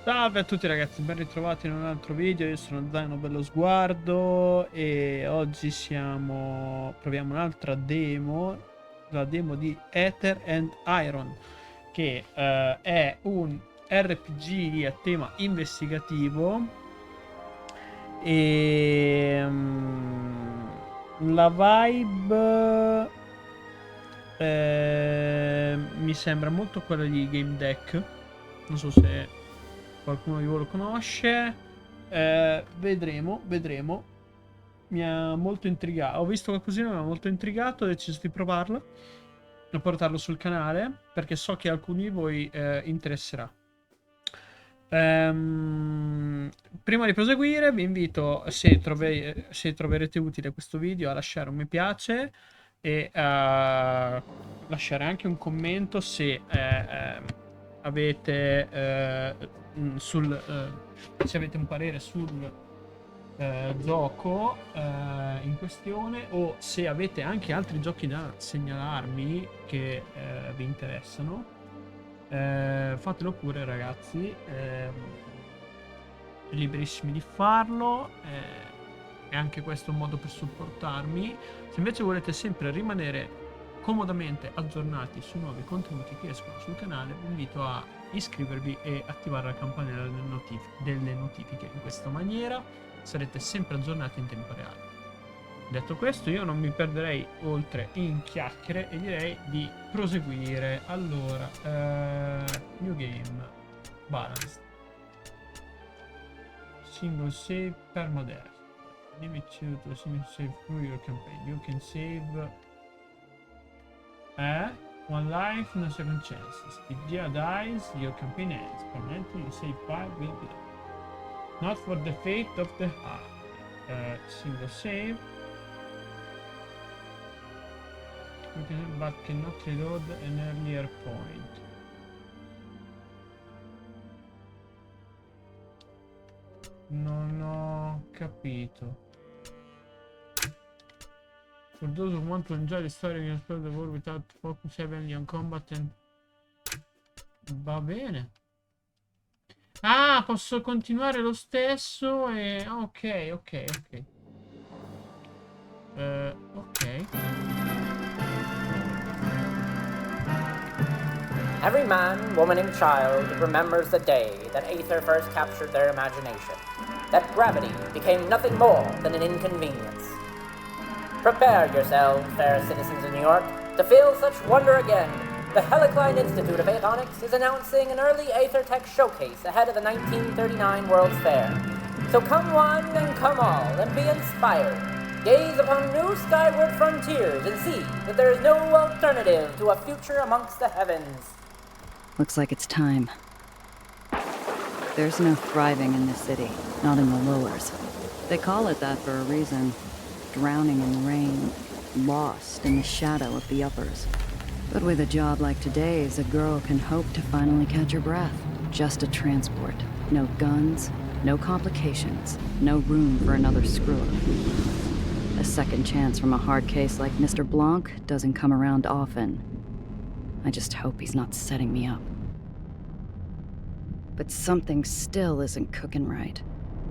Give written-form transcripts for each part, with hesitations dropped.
Salve a tutti ragazzi, ben ritrovati in un altro video. Io sono Zaino Bello Sguardo e oggi proviamo un'altra demo, la demo di Ather and Iron, che è un RPG a tema investigativo e la vibe mi sembra molto quella di Game Deck. Non so se qualcuno di voi lo conosce. Vedremo. Mi ha molto intrigato. Ho visto qualcosina, mi ha molto intrigato. Ho deciso di provarlo e portarlo sul canale perché so che a alcuni di voi interesserà. Prima di proseguire vi invito, se troverete utile questo video, a lasciare un mi piace e a lasciare anche un commento se avete se avete un parere sul gioco in questione, o se avete anche altri giochi da segnalarmi che vi interessano. Fatelo pure ragazzi, liberissimi di farlo, e anche questo è un modo per supportarmi. Se invece volete sempre rimanere comodamente aggiornati sui nuovi contenuti che escono sul canale, vi invito a iscrivervi e attivare la campanella delle notifiche. In questa maniera sarete sempre aggiornati in tempo reale. Detto questo, io non mi perderei oltre in chiacchiere e direi di proseguire. Allora, new game, balanced, single save, permadeath, limit you to single save through your campaign. You can save one life, no second chances. If Gia dies, your campaign ends. Permanently, you save 5 will be not for the fate of the heart. Single save. But cannot reload an earlier point. Non ho capito. For those who want to enjoy the story, you can explore the world without focus heavily on combat and... Va bene. Ah, posso continuare lo stesso e... Ok. Ok. Every man, woman, and child remembers the day that Ather first captured their imagination, that gravity became nothing more than an inconvenience. Prepare yourselves, fair citizens of New York, to feel such wonder again. The Helicline Institute of Avionics is announcing an early Ather Tech showcase ahead of the 1939 World's Fair. So come one and come all, and be inspired. Gaze upon new skyward frontiers and see that there is no alternative to a future amongst the heavens. Looks like it's time. There's no thriving in this city, not in the lowers. They call it that for a reason. Drowning in rain, lost in the shadow of the uppers. But with a job like today's, a girl can hope to finally catch her breath. Just a transport. No guns, no complications, no room for another screw-up. A second chance from a hard case like Mr. Blanc doesn't come around often. I just hope he's not setting me up. But something still isn't cooking right.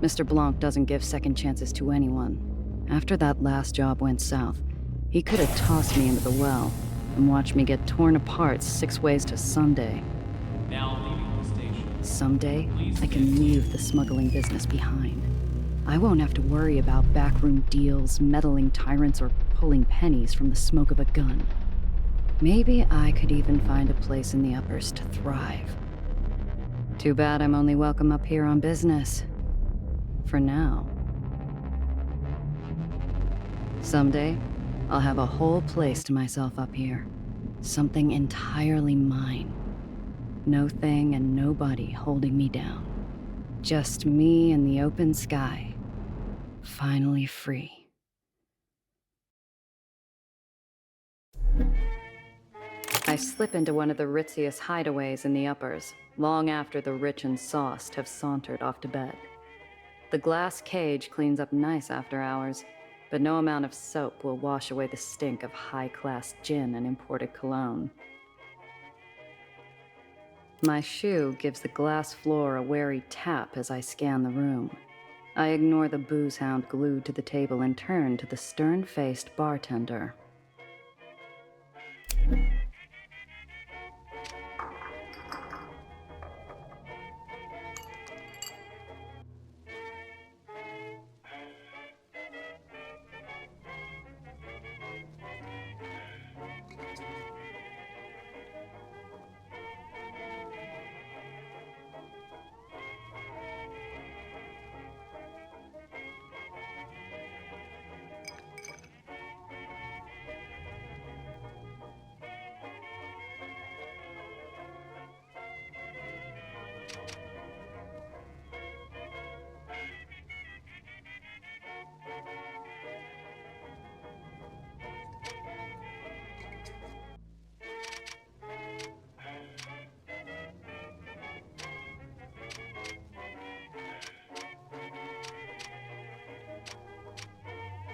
Mr. Blanc doesn't give second chances to anyone. After that last job went south, he could have tossed me into the well and watched me get torn apart 6 ways to Sunday. Now leaving the station. Someday, I can leave the smuggling business behind. I won't have to worry about backroom deals, meddling tyrants, or pulling pennies from the smoke of a gun. Maybe I could even find a place in the uppers to thrive. Too bad I'm only welcome up here on business. For now. Someday, I'll have a whole place to myself up here. Something entirely mine. No thing and nobody holding me down. Just me and the open sky. Finally free. I slip into one of the ritziest hideaways in the uppers, long after the rich and sauced have sauntered off to bed. The glass cage cleans up nice after hours, but no amount of soap will wash away the stink of high-class gin and imported cologne. My shoe gives the glass floor a wary tap as I scan the room. I ignore the booze hound glued to the table and turn to the stern-faced bartender.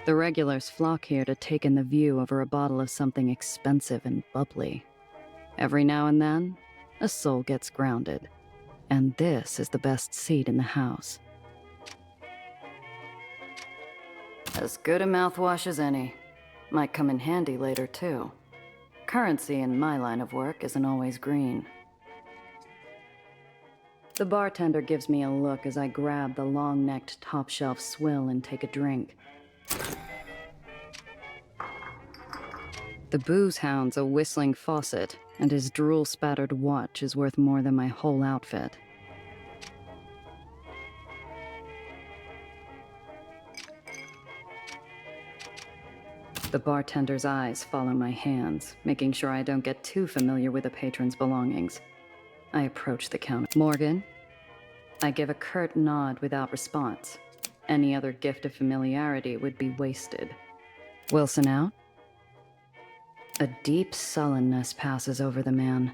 The regulars flock here to take in the view over a bottle of something expensive and bubbly. Every now and then, a soul gets grounded. And this is the best seat in the house. As good a mouthwash as any. Might come in handy later, too. Currency in my line of work isn't always green. The bartender gives me a look as I grab the long-necked top-shelf swill and take a drink. The booze hound's a whistling faucet, and his drool-spattered watch is worth more than my whole outfit. The bartender's eyes follow my hands, making sure I don't get too familiar with the patron's belongings. I approach the counter. Morgan? I give a curt nod without response. Any other gift of familiarity would be wasted. Wilson out? A deep sullenness passes over the man.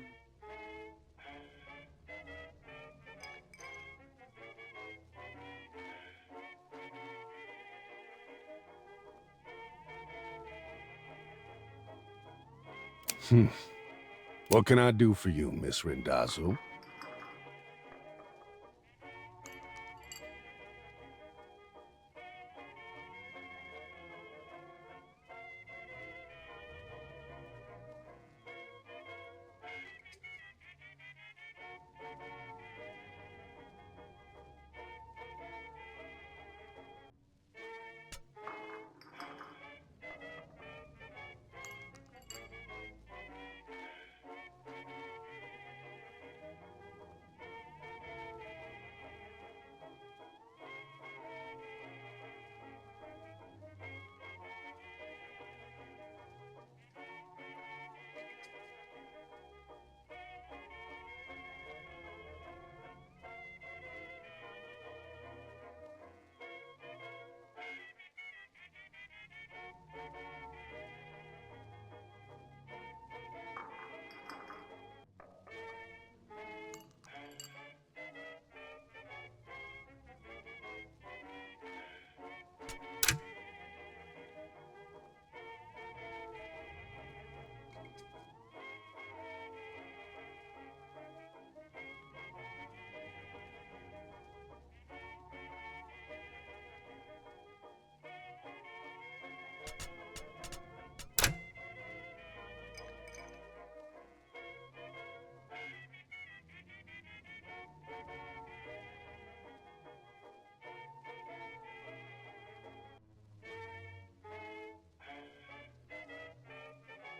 What can I do for you, Miss Rindazzo?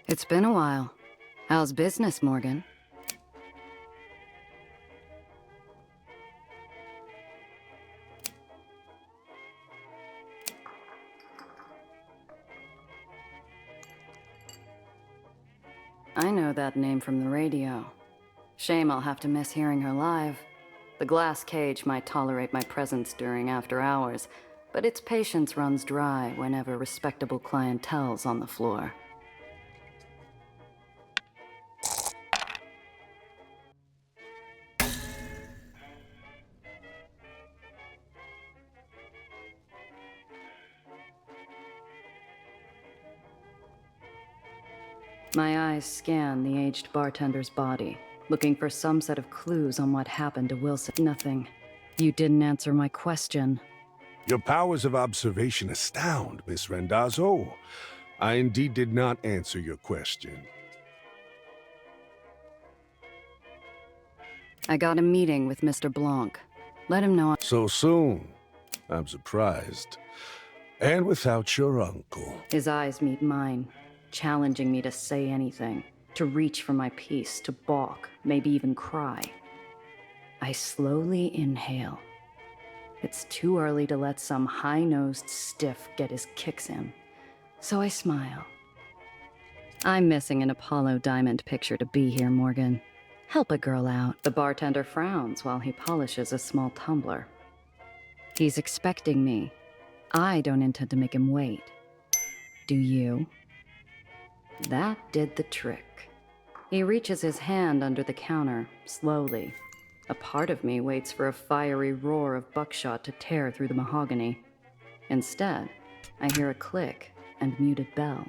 It's been a while. How's business, Morgan? I know that name from the radio. Shame I'll have to miss hearing her live. The glass cage might tolerate my presence during after hours, but its patience runs dry whenever respectable clientele's on the floor. My eyes scan the aged bartender's body, looking for some set of clues on what happened to Wilson. Nothing. You didn't answer my question. Your powers of observation astound, Miss Rendazzo. I indeed did not answer your question. I got a meeting with Mr. Blanc. Let him know. So soon? I'm surprised. And without your uncle. His eyes meet mine, challenging me to say anything, to reach for my piece, to balk, maybe even cry. I slowly inhale. It's too early to let some high-nosed stiff get his kicks in, so I smile. I'm missing an Apollo Diamond picture to be here, Morgan. Help a girl out. The bartender frowns while he polishes a small tumbler. He's expecting me. I don't intend to make him wait. Do you? That did the trick. He reaches his hand under the counter, slowly. A part of me waits for a fiery roar of buckshot to tear through the mahogany. Instead, I hear a click and muted bell.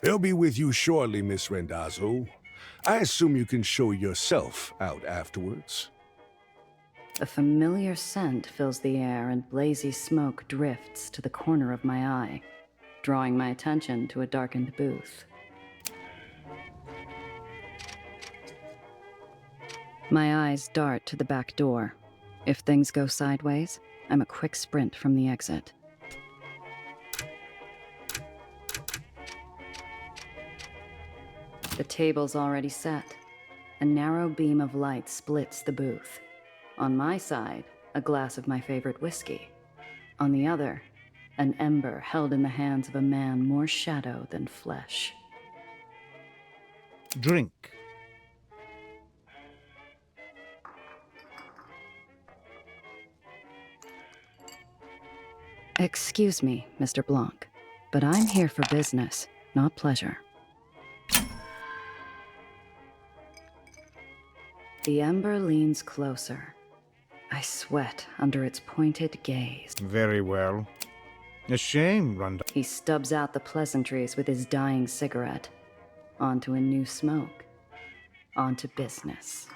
They'll be with you shortly, Miss Rendazzo. I assume you can show yourself out afterwards. A familiar scent fills the air and blazy smoke drifts to the corner of my eye, drawing my attention to a darkened booth. My eyes dart to the back door. If things go sideways, I'm a quick sprint from the exit. The table's already set. A narrow beam of light splits the booth. On my side, a glass of my favorite whiskey. On the other, an ember held in the hands of a man more shadow than flesh. Drink. Excuse me, Mr. Blanc, but I'm here for business, not pleasure. The ember leans closer. I sweat under its pointed gaze. Very well. A shame, Randa. He stubs out the pleasantries with his dying cigarette. Onto a new smoke. Onto business.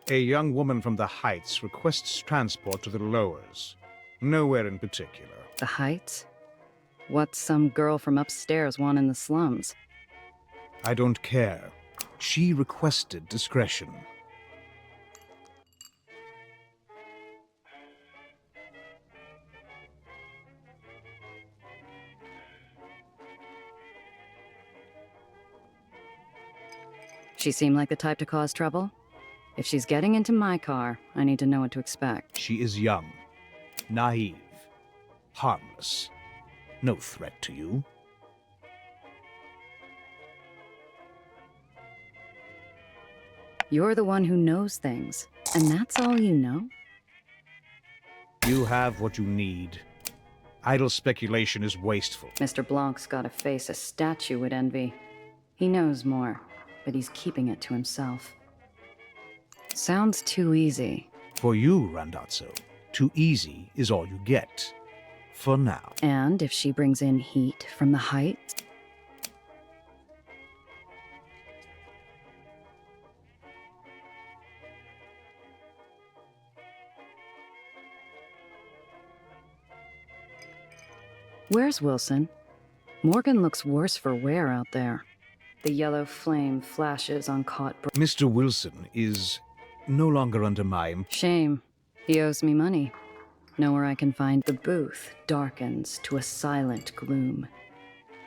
A young woman from the Heights requests transport to the lowers. Nowhere in particular. The Heights? What's some girl from upstairs want in the slums? I don't care. She requested discretion. She seem like the type to cause trouble? If she's getting into my car, I need to know what to expect. She is young, naive, harmless. No threat to you. You're the one who knows things, and that's all you know? You have what you need. Idle speculation is wasteful. Mr. Blanc's gotta face a statue with envy. He knows more, but he's keeping it to himself. Sounds too easy. For you, Randazzo, too easy is all you get. For now. And if she brings in heat from the Heights? Where's Wilson? Morgan looks worse for wear out there. The yellow flame flashes on caught... Mr. Wilson is no longer under my... Shame. He owes me money. Know where I can find... The booth darkens to a silent gloom.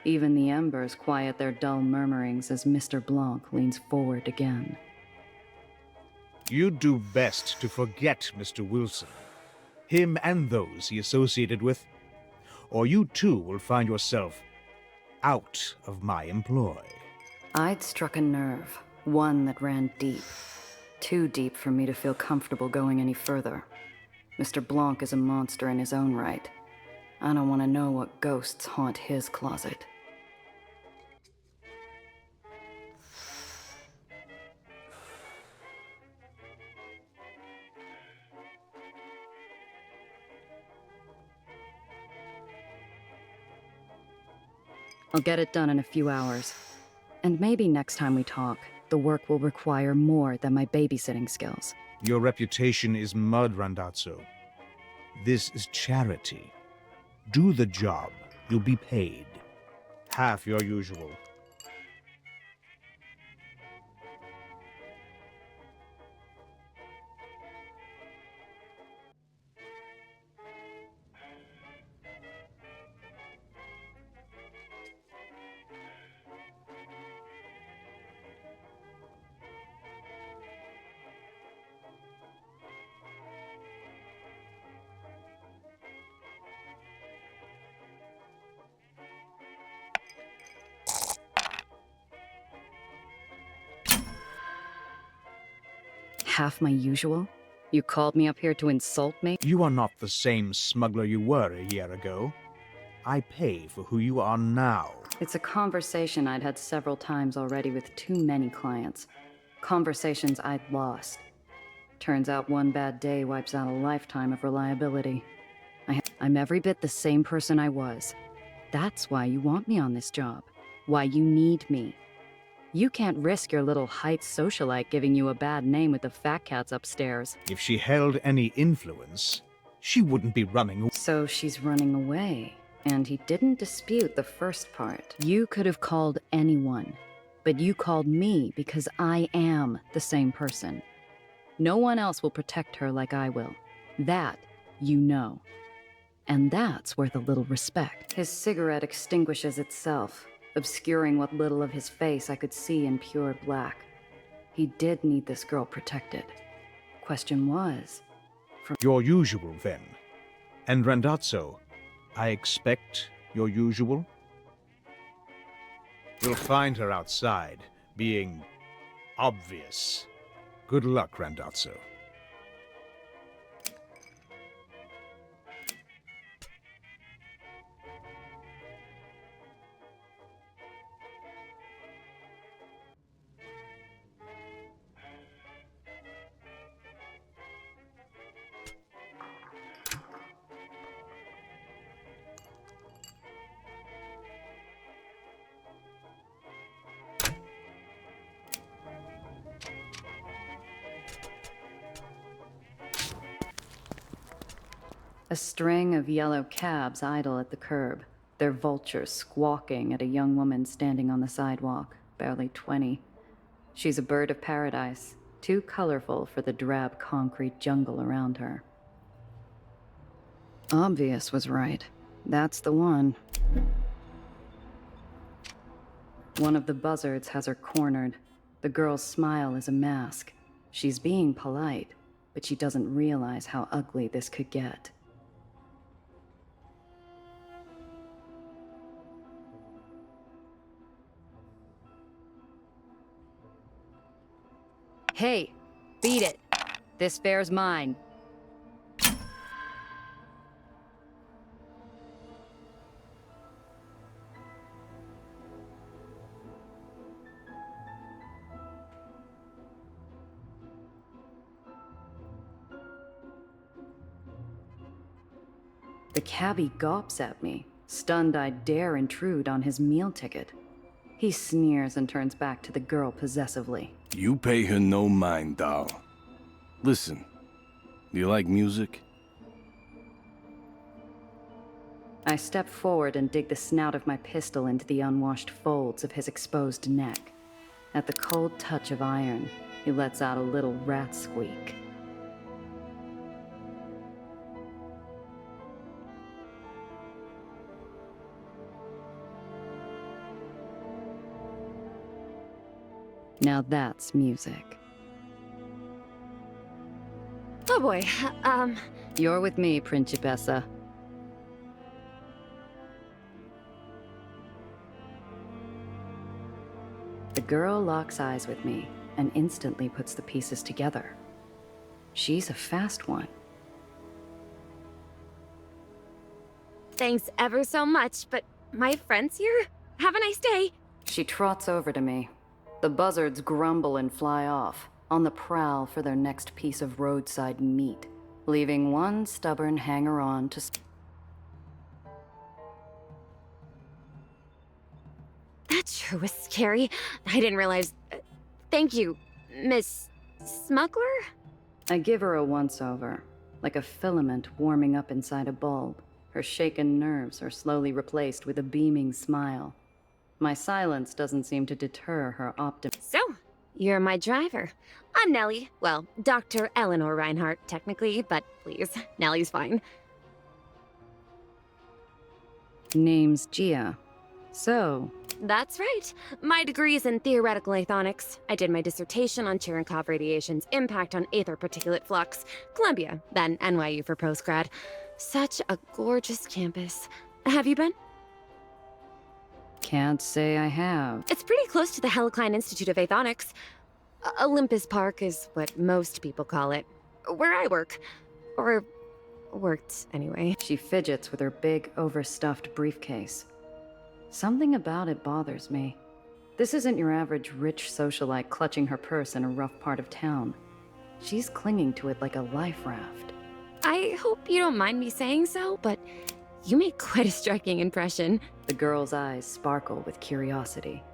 Even the embers quiet their dull murmurings as Mr. Blanc leans forward again. You'd do best to forget Mr. Wilson. Him and those he associated with. Or you too will find yourself out of my employ. I'd struck a nerve, one that ran deep. Too deep for me to feel comfortable going any further. Mr. Blanc is a monster in his own right. I don't want to know what ghosts haunt his closet. I'll get it done in a few hours. And maybe next time we talk, the work will require more than my babysitting skills. Your reputation is mud, Randazzo. This is charity. Do the job. You'll be paid. Half your usual. Half my usual? You called me up here to insult me? You are not the same smuggler you were a year ago. I pay for who you are now. It's a conversation I'd had several times already with too many clients. Conversations I'd lost. Turns out one bad day wipes out a lifetime of reliability. I'm every bit the same person I was. That's why you want me on this job. Why you need me. You can't risk your little Heights socialite giving you a bad name with the fat cats upstairs. If she held any influence, she wouldn't be running away. So she's running away. And he didn't dispute the first part. You could have called anyone, but you called me because I am the same person. No one else will protect her like I will. That, you know. And that's where the little respect. His cigarette extinguishes itself, obscuring what little of his face I could see in pure black. He did need this girl protected. Question was... Your usual, then. And Randazzo, I expect your usual? You'll find her outside, being obvious. Good luck, Randazzo. A string of yellow cabs idle at the curb, their vultures squawking at a young woman standing on the sidewalk, barely 20. She's a bird of paradise, too colorful for the drab concrete jungle around her. Obvious was right. That's the one. One of the buzzards has her cornered. The girl's smile is a mask. She's being polite, but she doesn't realize how ugly this could get. Hey, beat it. This fare's mine. The cabbie gawps at me, stunned I dare intrude on his meal ticket. He sneers and turns back to the girl possessively. You pay her no mind, doll. Listen, do you like music? I step forward and dig the snout of my pistol into the unwashed folds of his exposed neck. At the cold touch of iron, he lets out a little rat squeak. Now that's music. Oh boy, You're with me, Principessa. The girl locks eyes with me and instantly puts the pieces together. She's a fast one. thanks ever so much, but my friend's here? Have a nice day. She trots over to me. The buzzards grumble and fly off, on the prowl for their next piece of roadside meat, leaving one stubborn hanger-on to... That sure was scary. I didn't realize... thank you, Miss... Smuggler? I give her a once-over, like a filament warming up inside a bulb. Her shaken nerves are slowly replaced with a beaming smile. My silence doesn't seem to deter her optimism. So, you're my driver. I'm Nellie. Well, Dr. Eleanor Reinhardt, technically, but please, Nellie's fine. Name's Gia. So... That's right. My degree is in theoretical athonics. I did my dissertation on Cherenkov radiation's impact on Ather particulate flux. Columbia, then NYU for postgrad. Such a gorgeous campus. Have you been? Can't say I have. It's pretty close to the Helicline Institute of Athonics. Olympus Park is what most people call it. Where I work. Or worked, anyway. She fidgets with her big, overstuffed briefcase. Something about it bothers me. This isn't your average rich socialite clutching her purse in a rough part of town. She's clinging to it like a life raft. I hope you don't mind me saying so, but you make quite a striking impression. The girl's eyes sparkle with curiosity.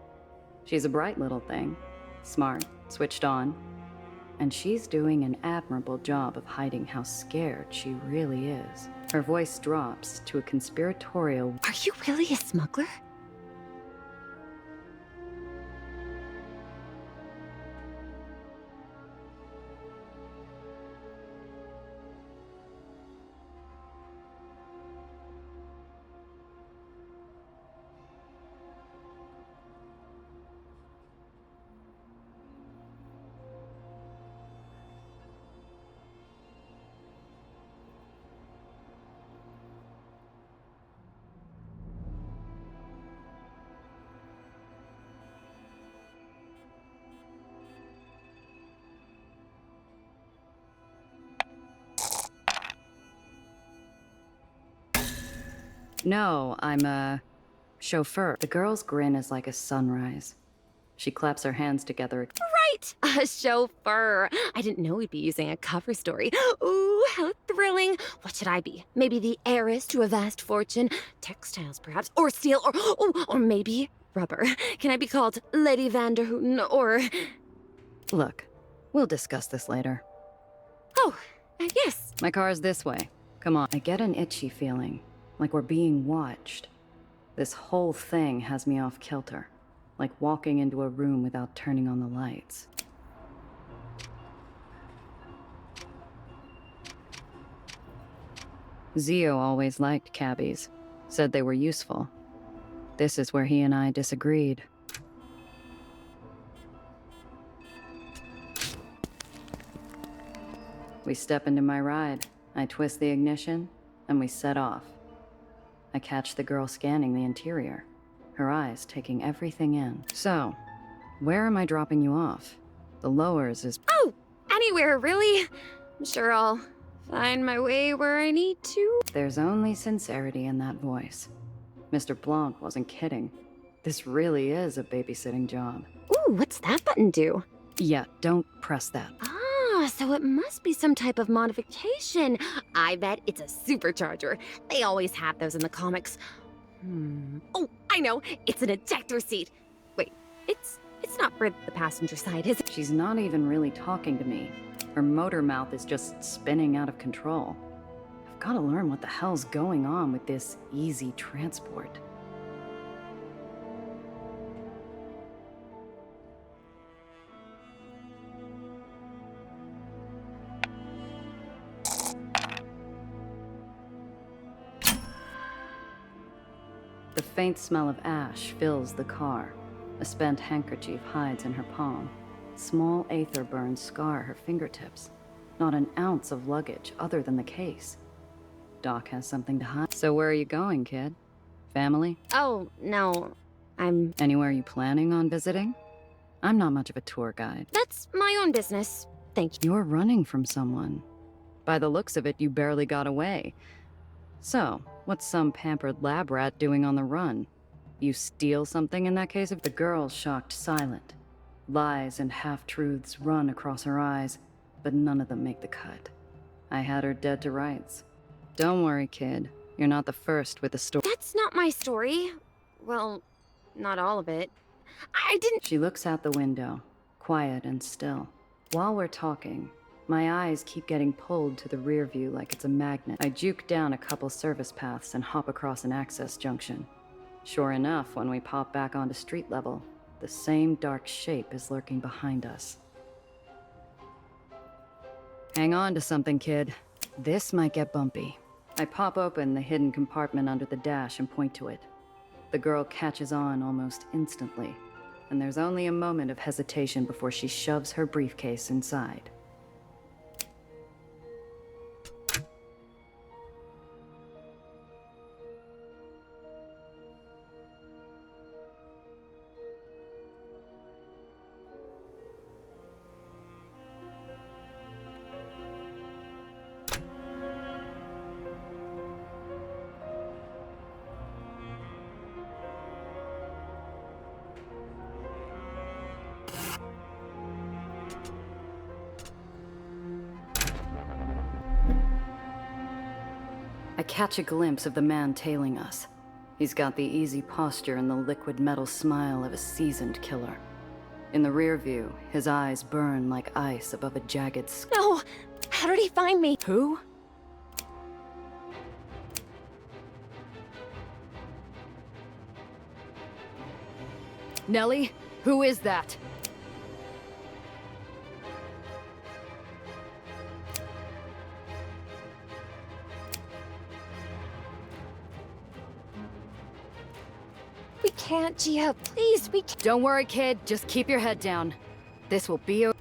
She's a bright little thing. Smart, switched on. And she's doing an admirable job of hiding how scared she really is. Her voice drops to a conspiratorial... Are you really a smuggler? No, I'm a... chauffeur. The girl's grin is like a sunrise. She claps her hands together. Right! A chauffeur. I didn't know we'd be using a cover story. Ooh, how thrilling. What should I be? Maybe the heiress to a vast fortune? Textiles, perhaps? Or steel? Or maybe rubber? Can I be called Lady Vanderhooten or... Look, we'll discuss this later. Oh, yes. My car's this way. Come on, I get an itchy feeling, like we're being watched. This whole thing has me off kilter, like walking into a room without turning on the lights. Zio always liked cabbies, said they were useful. This is where he and I disagreed. We step into my ride, I twist the ignition, and we set off. I catch the girl scanning the interior, her eyes taking everything in. So, where am I dropping you off? The lowers is— Oh, anywhere, really. I'm sure I'll find my way where I need to. There's only sincerity in that voice. Mr. Blanc wasn't kidding. This really is a babysitting job. Ooh, what's that button do? Yeah, don't press that. Ah, so it must be some type of modification. I bet it's a supercharger. They always have those in the comics. Oh, I know. It's an ejector seat. Wait, it's not for the passenger side, is it? She's not even really talking to me. Her motor mouth is just spinning out of control. I've got to learn what the hell's going on with this easy transport. The faint smell of ash fills the car. A spent handkerchief hides in her palm. Small Ather burns scar her fingertips. Not an ounce of luggage other than the case. Doc has something to hide. So where are you going, kid? Family? Oh, no. Anywhere you planning on visiting? I'm not much of a tour guide. That's my own business. Thank you. You're running from someone. By the looks of it, you barely got away. So, what's some pampered lab rat doing on the run? You steal something in that case? The girl's shocked silent. Lies and half-truths run across her eyes, but none of them make the cut. I had her dead to rights. Don't worry, kid. You're not the first with the story. That's not my story. Well, not all of it. I didn't— She looks out the window, quiet and still. While we're talking, my eyes keep getting pulled to the rear view like it's a magnet. I juke down a couple service paths and hop across an access junction. Sure enough, when we pop back onto street level, the same dark shape is lurking behind us. Hang on to something, kid. This might get bumpy. I pop open the hidden compartment under the dash and point to it. The girl catches on almost instantly, and there's only a moment of hesitation before she shoves her briefcase inside. I catch a glimpse of the man tailing us. He's got the easy posture and the liquid metal smile of a seasoned killer. In the rear view, his eyes burn like ice above a jagged skull. No! How did he find me? Who? Nellie? Who is that? We can't, Gia. Please, we can't. Don't worry, kid. Just keep your head down. This will be okay.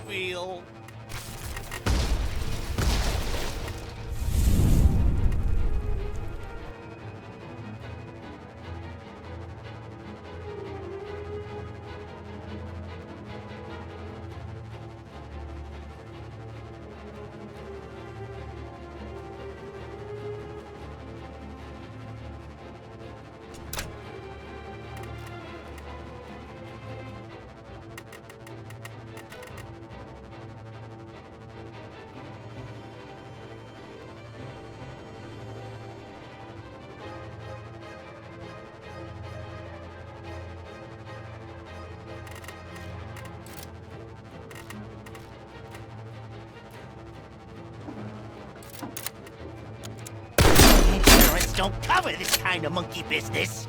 Batmobile. Insurance don't cover this kind of monkey business.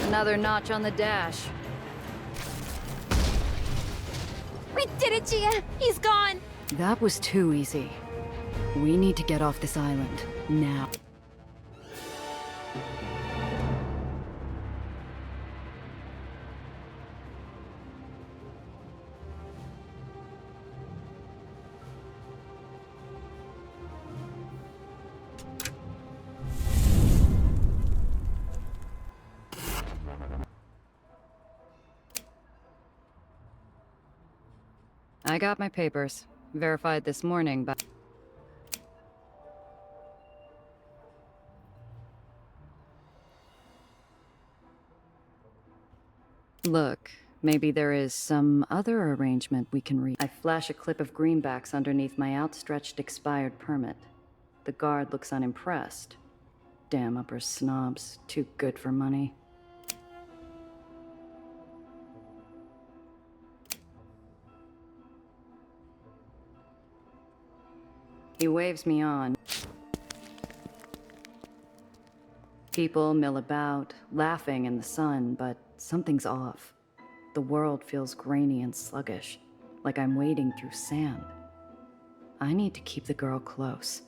Another notch on the dash. We did it, Gia! He's gone! That was too easy. We need to get off this island, now. I got my papers. Verified this morning, but... Look, maybe there is some other arrangement we can reach. I flash a clip of greenbacks underneath my outstretched expired permit. The guard looks unimpressed. Damn upper snobs, too good for money. He waves me on. People mill about, laughing in the sun, but something's off. The world feels grainy and sluggish, like I'm wading through sand. I need to keep the girl close.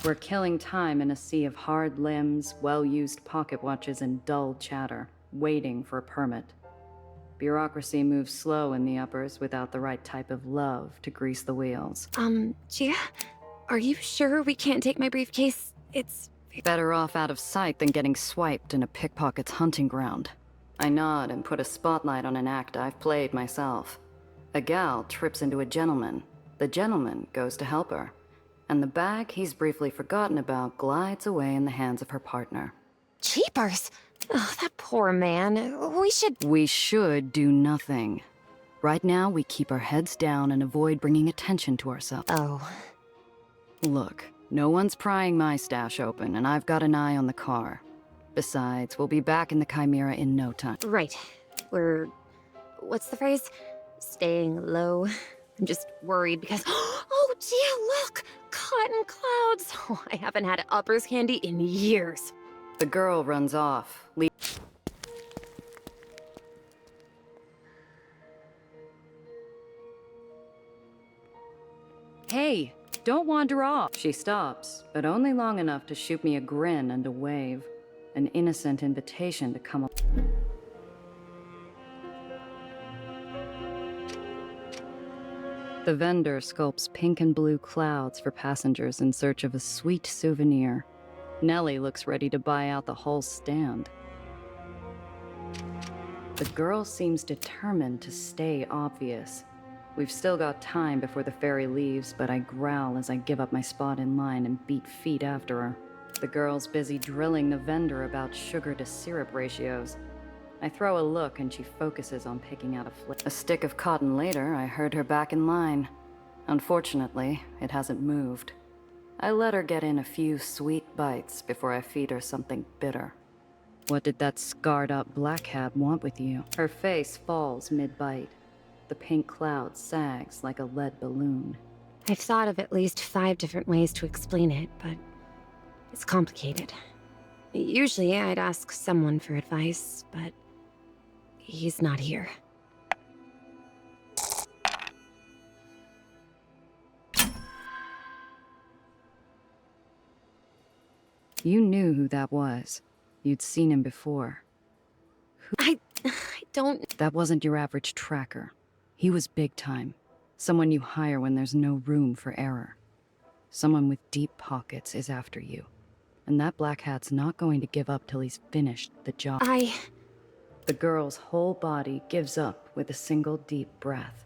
We're killing time in a sea of hard limbs, well-used pocket watches, and dull chatter, waiting for a permit. Bureaucracy moves slow in the uppers without the right type of love to grease the wheels. Gia, are you sure we can't take my briefcase? It's... Better off out of sight than getting swiped in a pickpocket's hunting ground. I nod and put a spotlight on an act I've played myself. A gal trips into a gentleman. The gentleman goes to help her. And the bag he's briefly forgotten about glides away in the hands of her partner. Jeepers! Oh, that poor man. We should do nothing. Right now, we keep our heads down and avoid bringing attention to ourselves. Oh. Look, no one's prying my stash open, and I've got an eye on the car. Besides, we'll be back in the Chimera in no time. Right. We're... what's the phrase? Staying low. I'm just worried because... Oh, Gia, look! Cotton clouds! Oh, I haven't had uppers candy in years. The girl runs off. Hey, don't wander off. She stops, but only long enough to shoot me a grin and a wave. An innocent invitation to come up. The vendor sculpts pink and blue clouds for passengers in search of a sweet souvenir. Nellie looks ready to buy out the whole stand. The girl seems determined to stay obvious. We've still got time before the ferry leaves, but I growl as I give up my spot in line and beat feet after her. The girl's busy drilling the vendor about sugar to syrup ratios. I throw a look and she focuses on picking out a stick of cotton later, I herd her back in line. Unfortunately, it hasn't moved. I let her get in a few sweet bites before I feed her something bitter. What did that scarred-up black cab want with you? Her face falls mid-bite. The pink cloud sags like a lead balloon. I've thought of at least 5 different ways to explain it, but it's complicated. Usually I'd ask someone for advice, but he's not here. You knew who that was. You'd seen him before. I don't... That wasn't your average tracker. He was big time. Someone you hire when there's no room for error. Someone with deep pockets is after you. And that black hat's not going to give up till he's finished the job. The girl's whole body gives up with a single deep breath.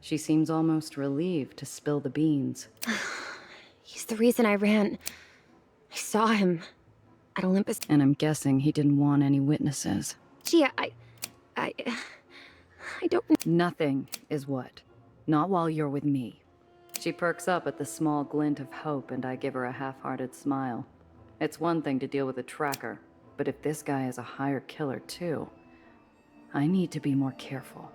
She seems almost relieved to spill the beans. He's the reason I ran. I saw him at Olympus. And I'm guessing he didn't want any witnesses. Gia, I don't... Nothing is what. Not while you're with me. She perks up at the small glint of hope and I give her a half-hearted smile. It's one thing to deal with a tracker, but if this guy is a hired killer too, I need to be more careful.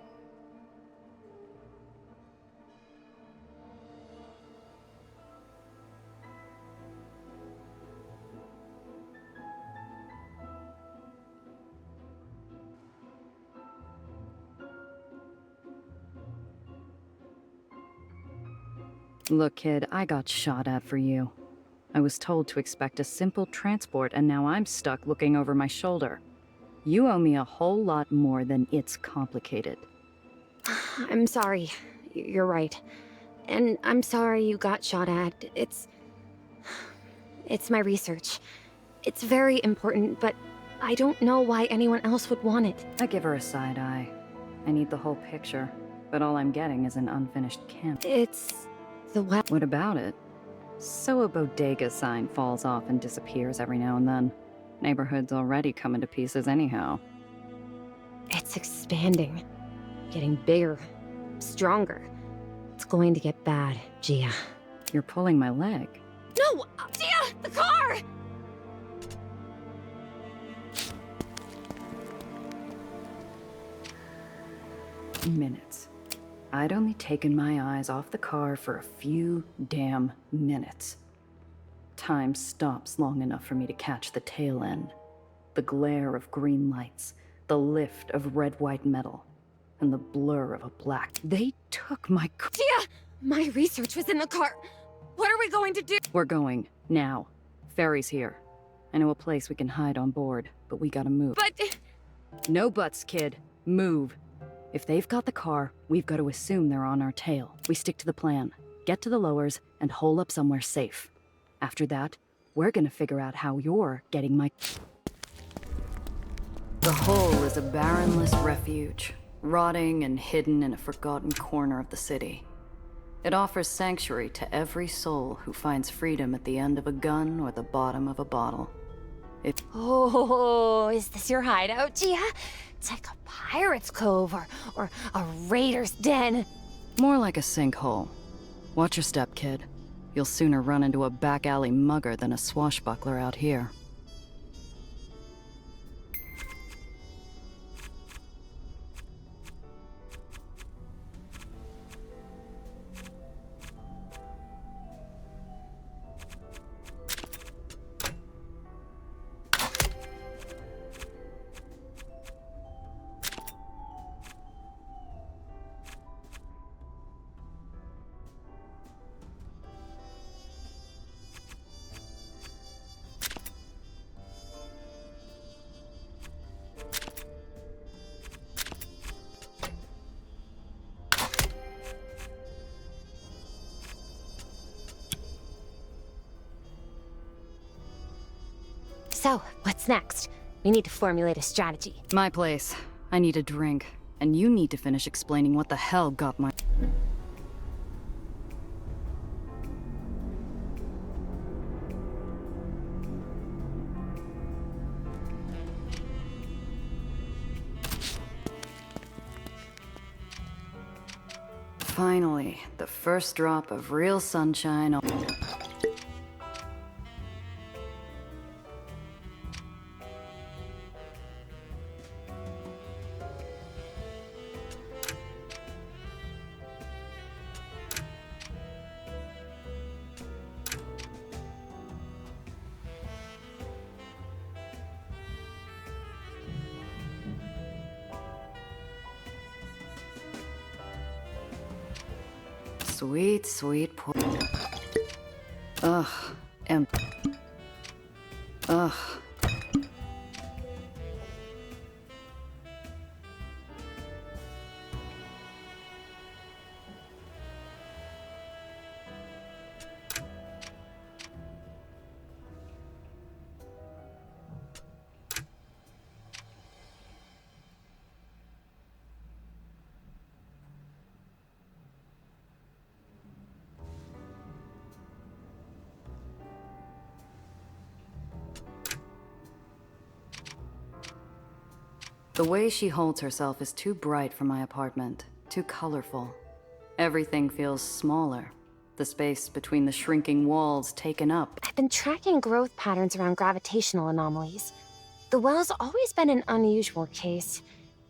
Look, kid, I got shot at for you. I was told to expect a simple transport, and now I'm stuck looking over my shoulder. You owe me a whole lot more than it's complicated. I'm sorry. You're right. And I'm sorry you got shot at. It's my research. It's very important, but I don't know why anyone else would want it. I give her a side eye. I need the whole picture, but all I'm getting is an unfinished camp. It's... the web. What about it? So a bodega sign falls off and disappears every now and then. Neighborhood's already coming to pieces anyhow. It's expanding. Getting bigger. Stronger. It's going to get bad, Gia. You're pulling my leg. No! Gia! The car! Minutes. I'd only taken my eyes off the car for a few damn minutes. Time stops long enough for me to catch the tail end. The glare of green lights, the lift of red-white metal, and the blur of a black. They took my car. Gia! My research was in the car. What are we going to do? We're going. Now. Ferry's here. I know a place we can hide on board, but we gotta move. But... No buts, kid. Move. If they've got the car, we've got to assume they're on our tail. We stick to the plan. Get to the lowers and hole up somewhere safe. After that, we're gonna figure out how you're getting my... The hole is a barrenless refuge, rotting and hidden in a forgotten corner of the city. It offers sanctuary to every soul who finds freedom at the end of a gun or the bottom of a bottle. Oh, is this your hideout, Gia? It's like a pirate's cove or a raider's den. More like a sinkhole. Watch your step, kid. You'll sooner run into a back alley mugger than a swashbuckler out here. So, what's next? We need to formulate a strategy. My place. I need a drink. And you need to finish explaining what the hell got my... Finally, the first drop of real sunshine on... Sweet, sweet poor... Ugh, Ugh. The way she holds herself is too bright for my apartment, too colorful. Everything feels smaller. The space between the shrinking walls taken up. I've been tracking growth patterns around gravitational anomalies. The well's always been an unusual case.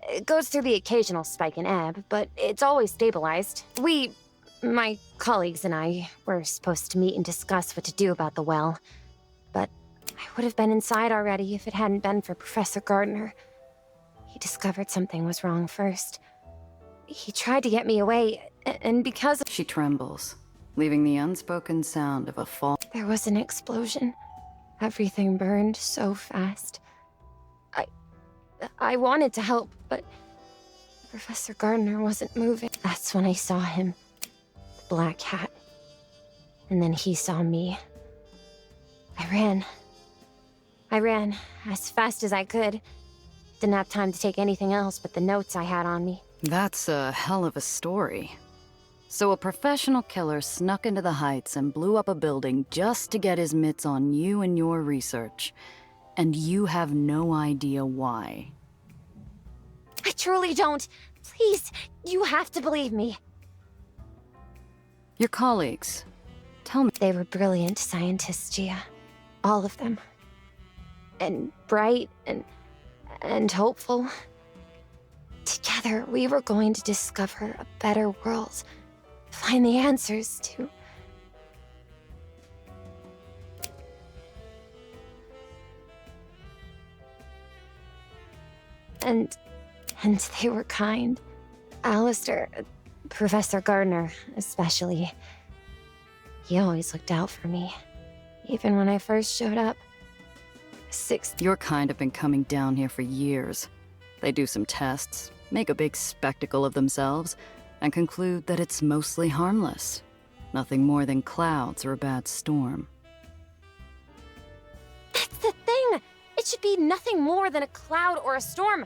It goes through the occasional spike and ebb, but it's always stabilized. My colleagues and I, were supposed to meet and discuss what to do about the well. But I would have been inside already if it hadn't been for Professor Gardner. He discovered something was wrong first. He tried to get me away, and because... She trembles, leaving the unspoken sound of a fall. There was an explosion. Everything burned so fast. I wanted to help, but Professor Gardner wasn't moving. That's when I saw him. The black hat. And then he saw me. I ran as fast as I could. Didn't have time to take anything else but the notes I had on me. That's a hell of a story. So a professional killer snuck into the Heights and blew up a building just to get his mitts on you and your research. And you have no idea why. I truly don't. Please, you have to believe me. Your colleagues, tell me. They were brilliant scientists, Gia. All of them. And bright and hopeful. Together, we were going to discover a better world. Find the answers to... And they were kind. Alistair, Professor Gardner, especially. He always looked out for me. Even when I first showed up. Your kind have been coming down here for years. They do some tests, make a big spectacle of themselves, and conclude that it's mostly harmless. Nothing more than clouds or a bad storm. That's the thing! It should be nothing more than a cloud or a storm.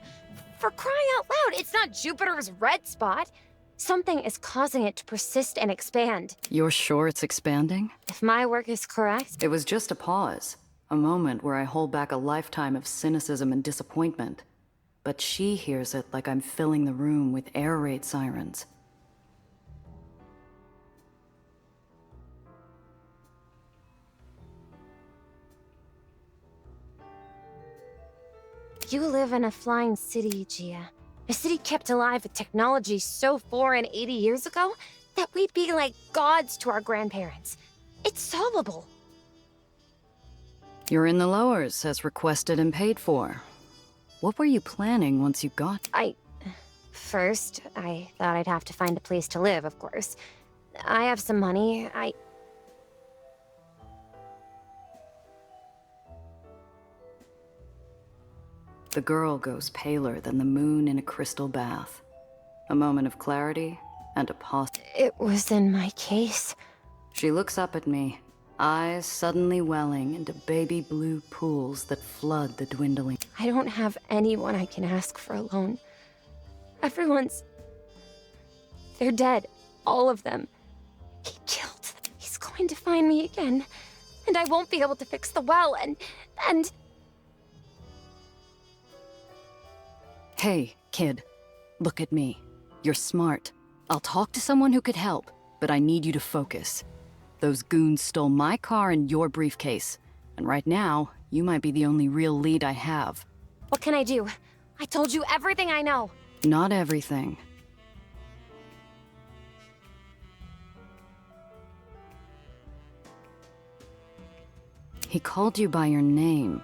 For crying out loud, it's not Jupiter's red spot. Something is causing it to persist and expand. You're sure it's expanding? If my work is correct, It was just a pause, a moment where I hold back a lifetime of cynicism and disappointment. But she hears it like I'm filling the room with air raid sirens. you live in a flying city, Gia. A city kept alive with technology so foreign 80 years ago that we'd be like gods to our grandparents. It's solvable. You're in the lowers, as requested and paid for. What were you planning once you got? First, I thought I'd have to find a place to live, of course. I have some money. The girl goes paler than the moon in a crystal bath. A moment of clarity and a pause. It was in my case. She looks up at me, eyes suddenly welling into baby blue pools that flood the dwindling. I don't have anyone I can ask for a loan. Everyone's... They're dead. All of them. He killed them. He's going to find me again. And I won't be able to fix the well, and... Hey, kid. Look at me. You're smart. I'll talk to someone who could help, but I need you to focus. Those goons stole my car and your briefcase. And right now, you might be the only real lead I have. What can I do? I told you everything I know. Not everything. He called you by your name.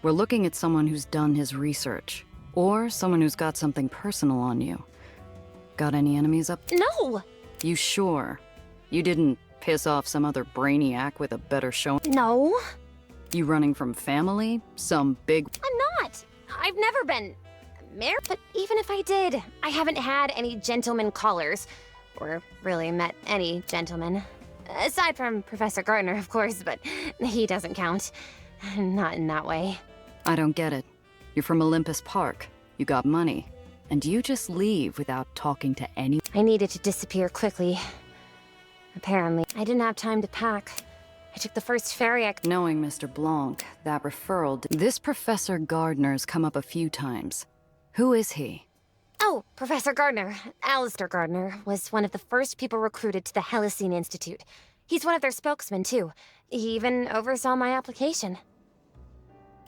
We're looking at someone who's done his research. Or someone who's got something personal on you. Got any enemies up? No! You sure? You didn't piss off some other brainiac with a better showing? No. You running from family? Some big... I'm not. I've never been... married. But even if I did, I haven't had any gentleman callers. Or really met any gentlemen. Aside from Professor Gardner, of course, but he doesn't count. Not in that way. I don't get it. You're from Olympus Park. You got money. And you just leave without talking to anyone. I needed to disappear quickly. Apparently. I didn't have time to pack. I took the first ferry I... Knowing Mr. Blanc, that referral... This Professor Gardner's come up a few times. Who is he? Oh, Professor Gardner. Alistair Gardner was one of the first people recruited to the Helicene Institute. He's one of their spokesmen, too. He even oversaw my application.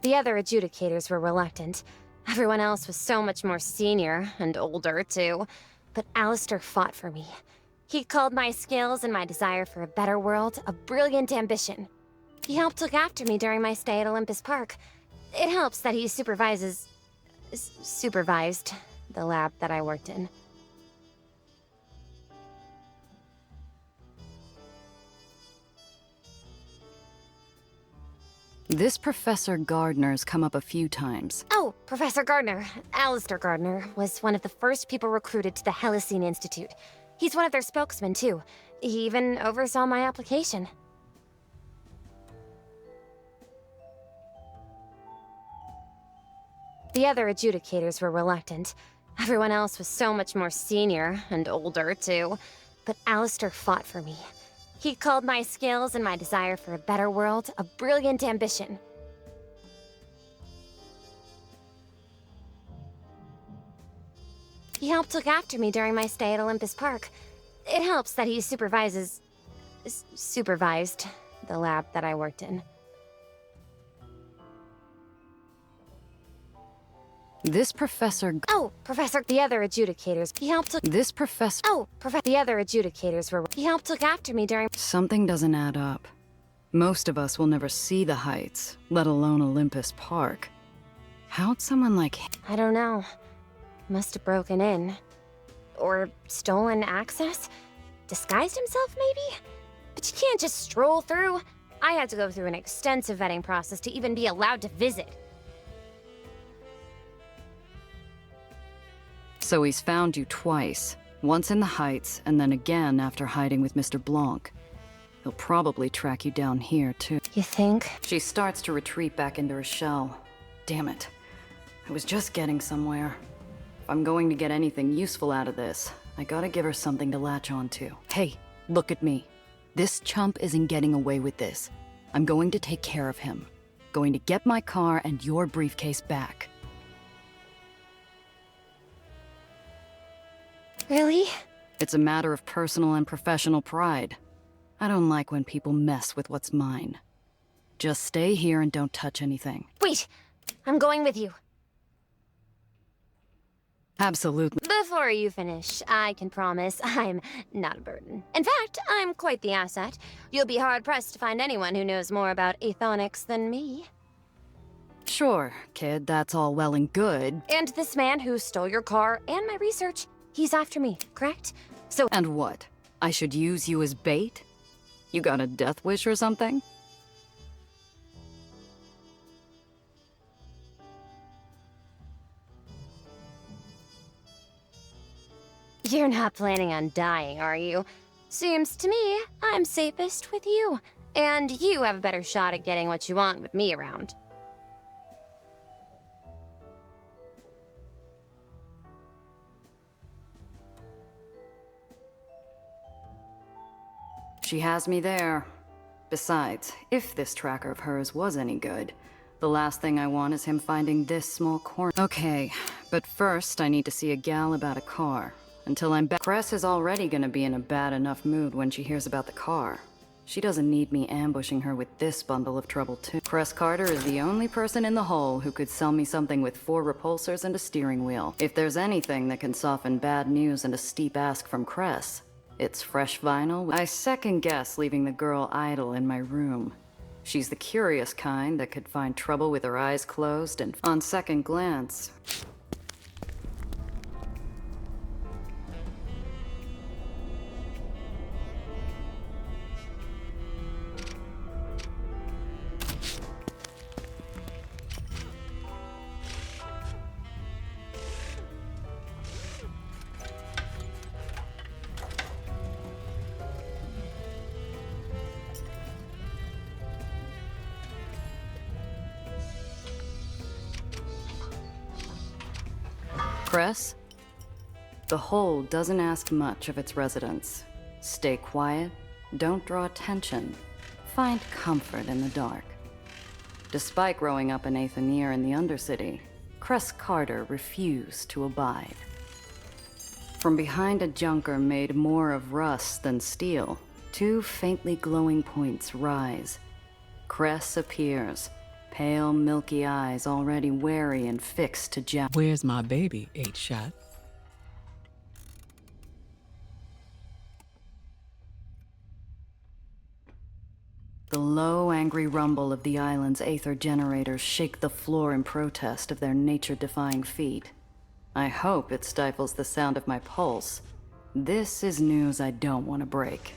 The other adjudicators were reluctant. Everyone else was so much more senior and older, too. But Alistair fought for me. He called my skills and my desire for a better world a brilliant ambition. He helped look after me during my stay at Olympus Park. It helps that he supervised the lab that I worked in. This Professor Gardner's come up a few times. Oh, Professor Gardner. Alistair Gardner was one of the first people recruited to the Helicene Institute. He's one of their spokesmen, too. He even oversaw my application. The other adjudicators were reluctant. Everyone else was so much more senior and older, too. But Alistair fought for me. He called my skills and my desire for a better world a brilliant ambition. He helped look after me during my stay at Olympus Park. It helps that he supervised the lab that I worked in. This Professor... Oh, Professor... The other adjudicators. He helped look... This Professor... Oh, The other adjudicators were... He helped look after me during... Something doesn't add up. Most of us will never see the heights, let alone Olympus Park. How'd someone like him... I don't know. Must have broken in. Or stolen access? Disguised himself, maybe? But you can't just stroll through. I had to go through an extensive vetting process to even be allowed to visit. So he's found you twice. Once in the Heights, and then again after hiding with Mr. Blanc. He'll probably track you down here, too. You think? She starts to retreat back into her shell. Damn it. I was just getting somewhere. If I'm going to get anything useful out of this, I gotta give her something to latch onto. Hey, look at me. This chump isn't getting away with this. I'm going to take care of him. Going to get my car and your briefcase back. Really? It's a matter of personal and professional pride. I don't like when people mess with what's mine. Just stay here and don't touch anything. Wait! I'm going with you. Absolutely. Before you finish, I can promise I'm not a burden. In fact, I'm quite the asset. You'll be hard-pressed to find anyone who knows more about athonics than me. Sure, kid, that's all well and good. And this man who stole your car and my research, he's after me, correct? So— And what? I should use you as bait? You got a death wish or something? You're not planning on dying, are you? Seems to me I'm safest with you. And you have a better shot at getting what you want with me around. She has me there. Besides, if this tracker of hers was any good, the last thing I want is him finding this small corner. Okay, but first I need to see a gal about a car. Until I'm back. Cress is already gonna be in a bad enough mood when she hears about the car. She doesn't need me ambushing her with this bundle of trouble too. Cress Carter is the only person in the whole who could sell me something with 4 repulsors and a steering wheel. If there's anything that can soften bad news and a steep ask from Cress, it's fresh vinyl. I second guess leaving the girl idle in my room. She's the curious kind that could find trouble with her eyes closed, and on second glance, Cress? The hole doesn't ask much of its residents. Stay quiet, don't draw attention, find comfort in the dark. Despite growing up an Atheneer in the Undercity, Cress Carter refused to abide. From behind a junker made more of rust than steel, 2 faintly glowing points rise. Cress appears, pale, milky eyes already wary and fixed to Jack. Where's my baby, 8-shot? The low, angry rumble of the island's Ather generators shake the floor in protest of their nature-defying feat. I hope it stifles the sound of my pulse. This is news I don't want to break.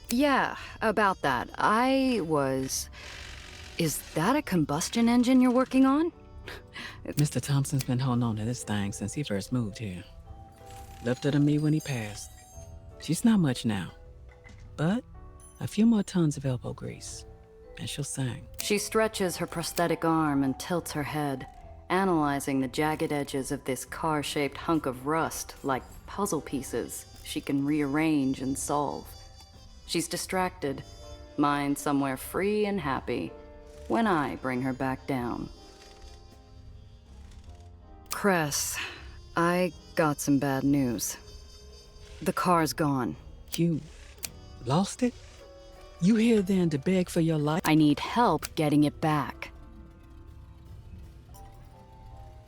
Yeah, about that. Is that a combustion engine you're working on? Mr. Thompson's been holding on to this thing since he first moved here. Left her to me when he passed. She's not much now, but a few more tons of elbow grease, and she'll sing. She stretches her prosthetic arm and tilts her head, analyzing the jagged edges of this car-shaped hunk of rust like puzzle pieces she can rearrange and solve. She's distracted, mind somewhere free and happy, when I bring her back down. Cress, I got some bad news. The car's gone. You lost it? You here then to beg for your life? I need help getting it back.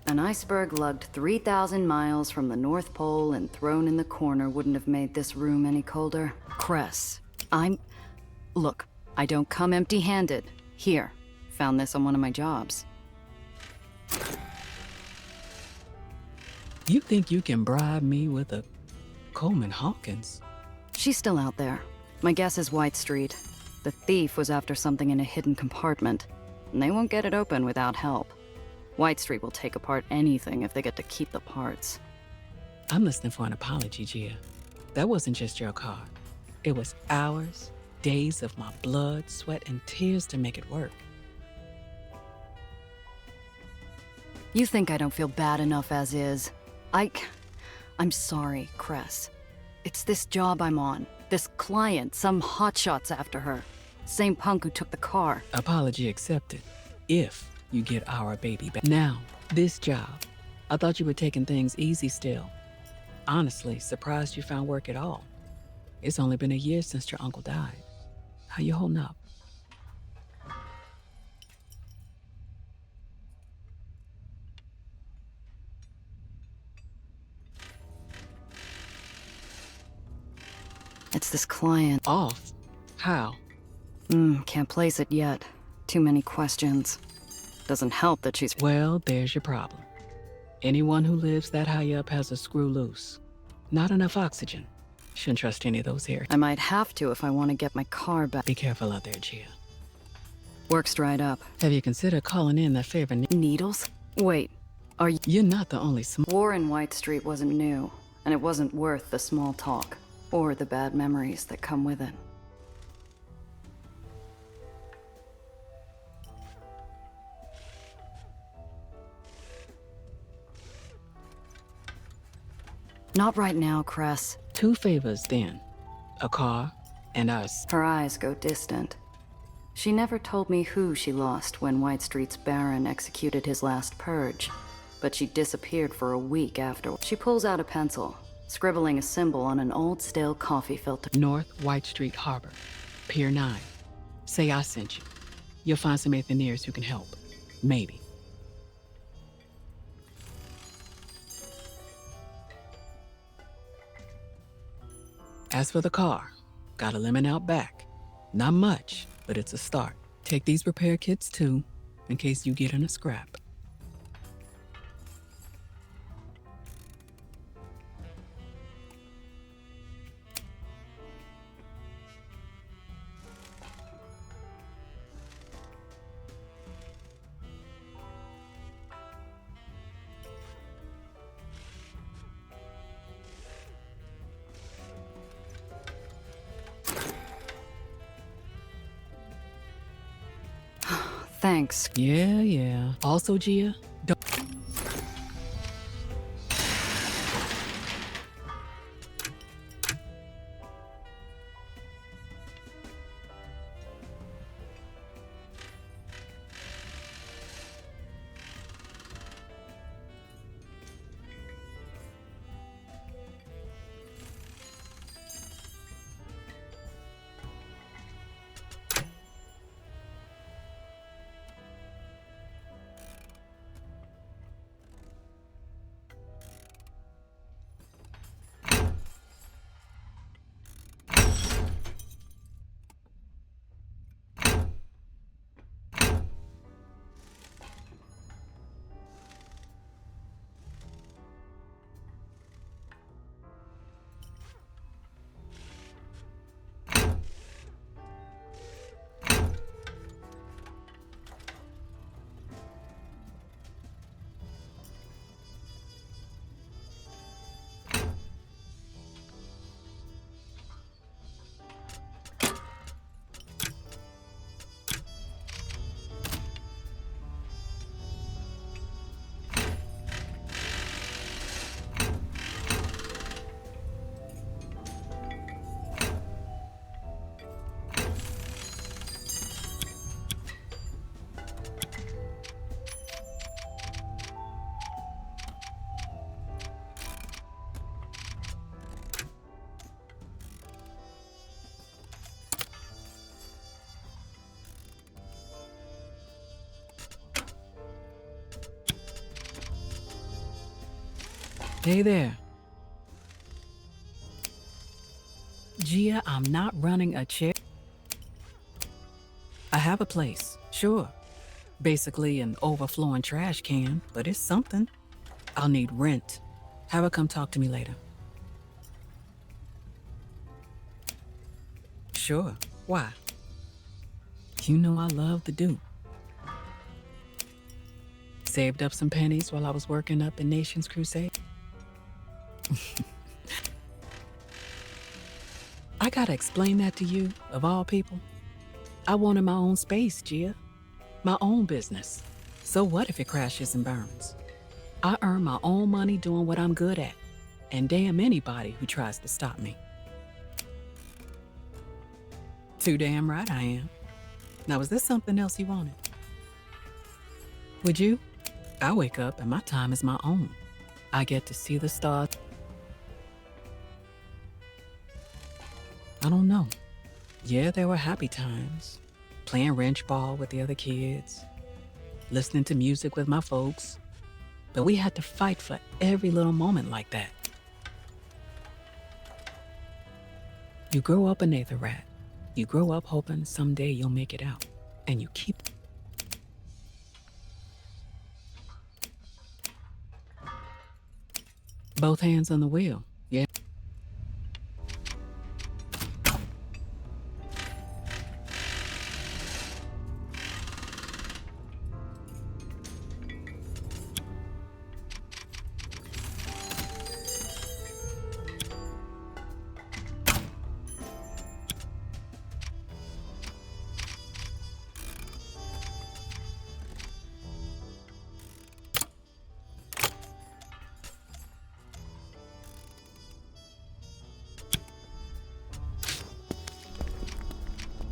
An iceberg lugged 3,000 miles from the North Pole and thrown in the corner wouldn't have made this room any colder. Cress, Look, I don't come empty-handed. Here, found this on one of my jobs. You think you can bribe me with a Coleman Hawkins? She's still out there. My guess is White Street. The thief was after something in a hidden compartment, and they won't get it open without help. White Street will take apart anything if they get to keep the parts. I'm listening for an apology, Gia. That wasn't just your car. It was hours, days of my blood, sweat, and tears to make it work. You think I don't feel bad enough as is? I'm sorry, Cress. It's this job I'm on. This client, some hotshot's after her. Same punk who took the car. Apology accepted. If you get our baby back. Now, this job. I thought you were taking things easy still. Honestly, surprised you found work at all. It's only been a year since your uncle died. How you holding up? It's this client. Off? How? Can't place it yet. Too many questions. Doesn't help that she's... Well, there's your problem. Anyone who lives that high up has a screw loose. Not enough oxygen. Shouldn't trust any of those here. I might have to if I want to get my car back. Be careful out there, Gia. Work's dried up. Have you considered calling in that favor? Needles? Wait, are you... You're not the only War in White Street wasn't new, and it wasn't worth the small talk, or the bad memories that come with it. Not right now, Cress. 2 favors, then. A car, and us. Her eyes go distant. She never told me who she lost when White Street's Baron executed his last purge, but she disappeared for a week after. She pulls out a pencil, scribbling a symbol on an old stale coffee filter. North White Street Harbor, Pier 9. Say I sent you. You'll find some engineers who can help. Maybe. As for the car, got a lemon out back. Not much, but it's a start. Take these repair kits too, in case you get in a scrap. Thanks. Yeah. Also, Gia, don't... Hey there. Gia, I'm not running a chair. I have a place, sure. Basically an overflowing trash can, but it's something. I'll need rent. Have her come talk to me later. Sure. Why? You know I love the do. Saved up some pennies while I was working up in Nation's Crusade. I gotta explain that to you, of all people. I wanted my own space, Gia. My own business. So what if it crashes and burns? I earn my own money doing what I'm good at. And damn anybody who tries to stop me. Too damn right I am. Now, is there something else you wanted? Would you? I wake up and my time is my own. I get to see the stars. I don't know. Yeah, there were happy times. Playing wrench ball with the other kids. Listening to music with my folks. But we had to fight for every little moment like that. You grow up an Ather rat. You grow up hoping someday you'll make it out. And you keep... Both hands on the wheel, yeah.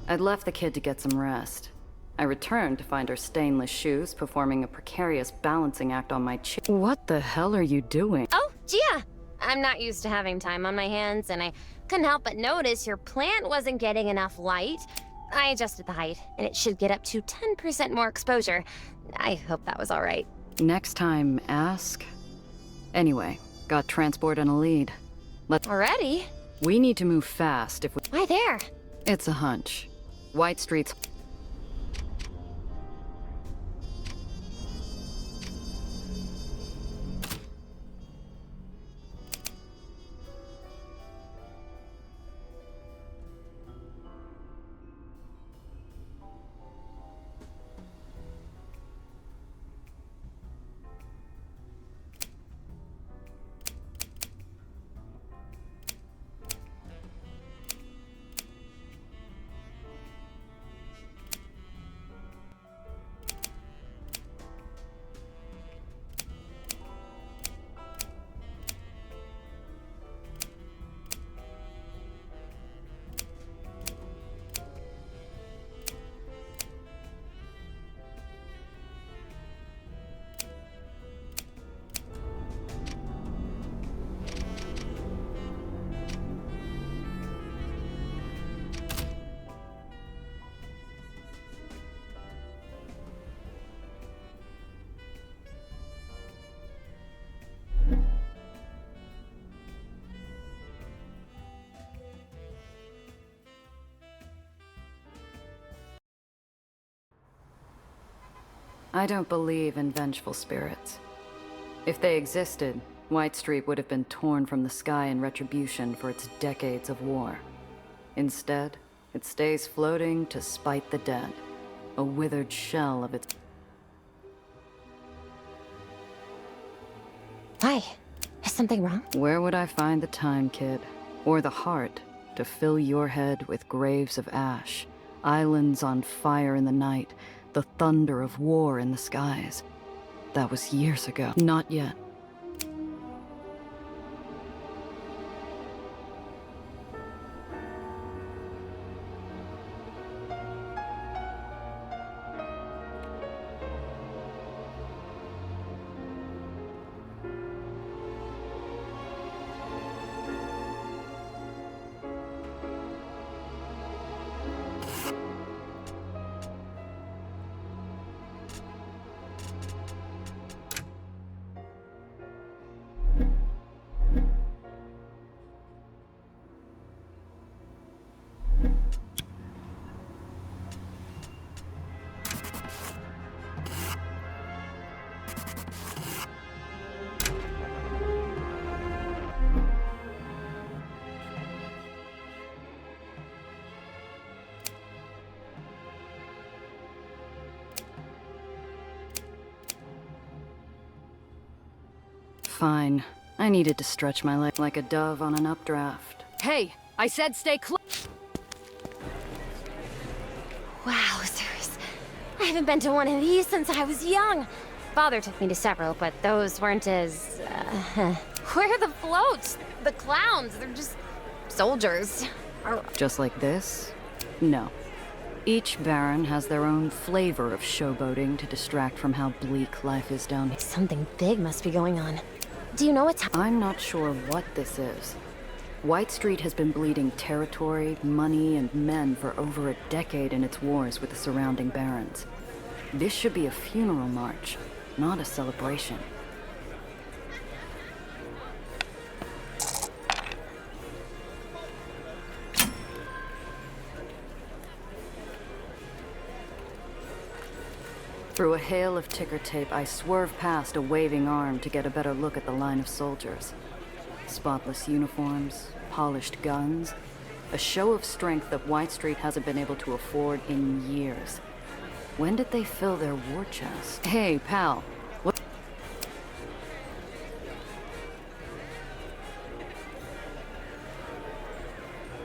I'd left the kid to get some rest. I returned to find her stainless shoes performing a precarious balancing act on my chin. What the hell are you doing? Oh, Gia! I'm not used to having time on my hands, and I couldn't help but notice your plant wasn't getting enough light. I adjusted the height, and it should get up to 10% more exposure. I hope that was all right. Next time, ask. Anyway, got transport and a lead. Already? We need to move fast if we... Why there? It's a hunch. White Street's... I don't believe in vengeful spirits. If they existed, White Street would have been torn from the sky in retribution for its decades of war. Instead, it stays floating to spite the dead, a withered shell of its... Why? Is something wrong? Where would I find the time, kid? Or the heart to fill your head with graves of ash, islands on fire in the night, the thunder of war in the skies? That was years ago. Not yet. Fine. I needed to stretch my leg like a dove on an updraft. Hey, I said stay close. Wowzers. I haven't been to one of these since I was young. Father took me to several, but those weren't as, Where are the floats? The clowns, they're just soldiers. Just like this? No. Each Baron has their own flavor of showboating to distract from how bleak life is down here. Something big must be going on. Do you know what's I'm not sure what this is. White Street has been bleeding territory, money, and men for over a decade in its wars with the surrounding barons. This should be a funeral march, not a celebration. Through a hail of ticker tape, I swerve past a waving arm to get a better look at the line of soldiers. Spotless uniforms, polished guns, a show of strength that White Street hasn't been able to afford in years. When did they fill their war chest? Hey, pal. What?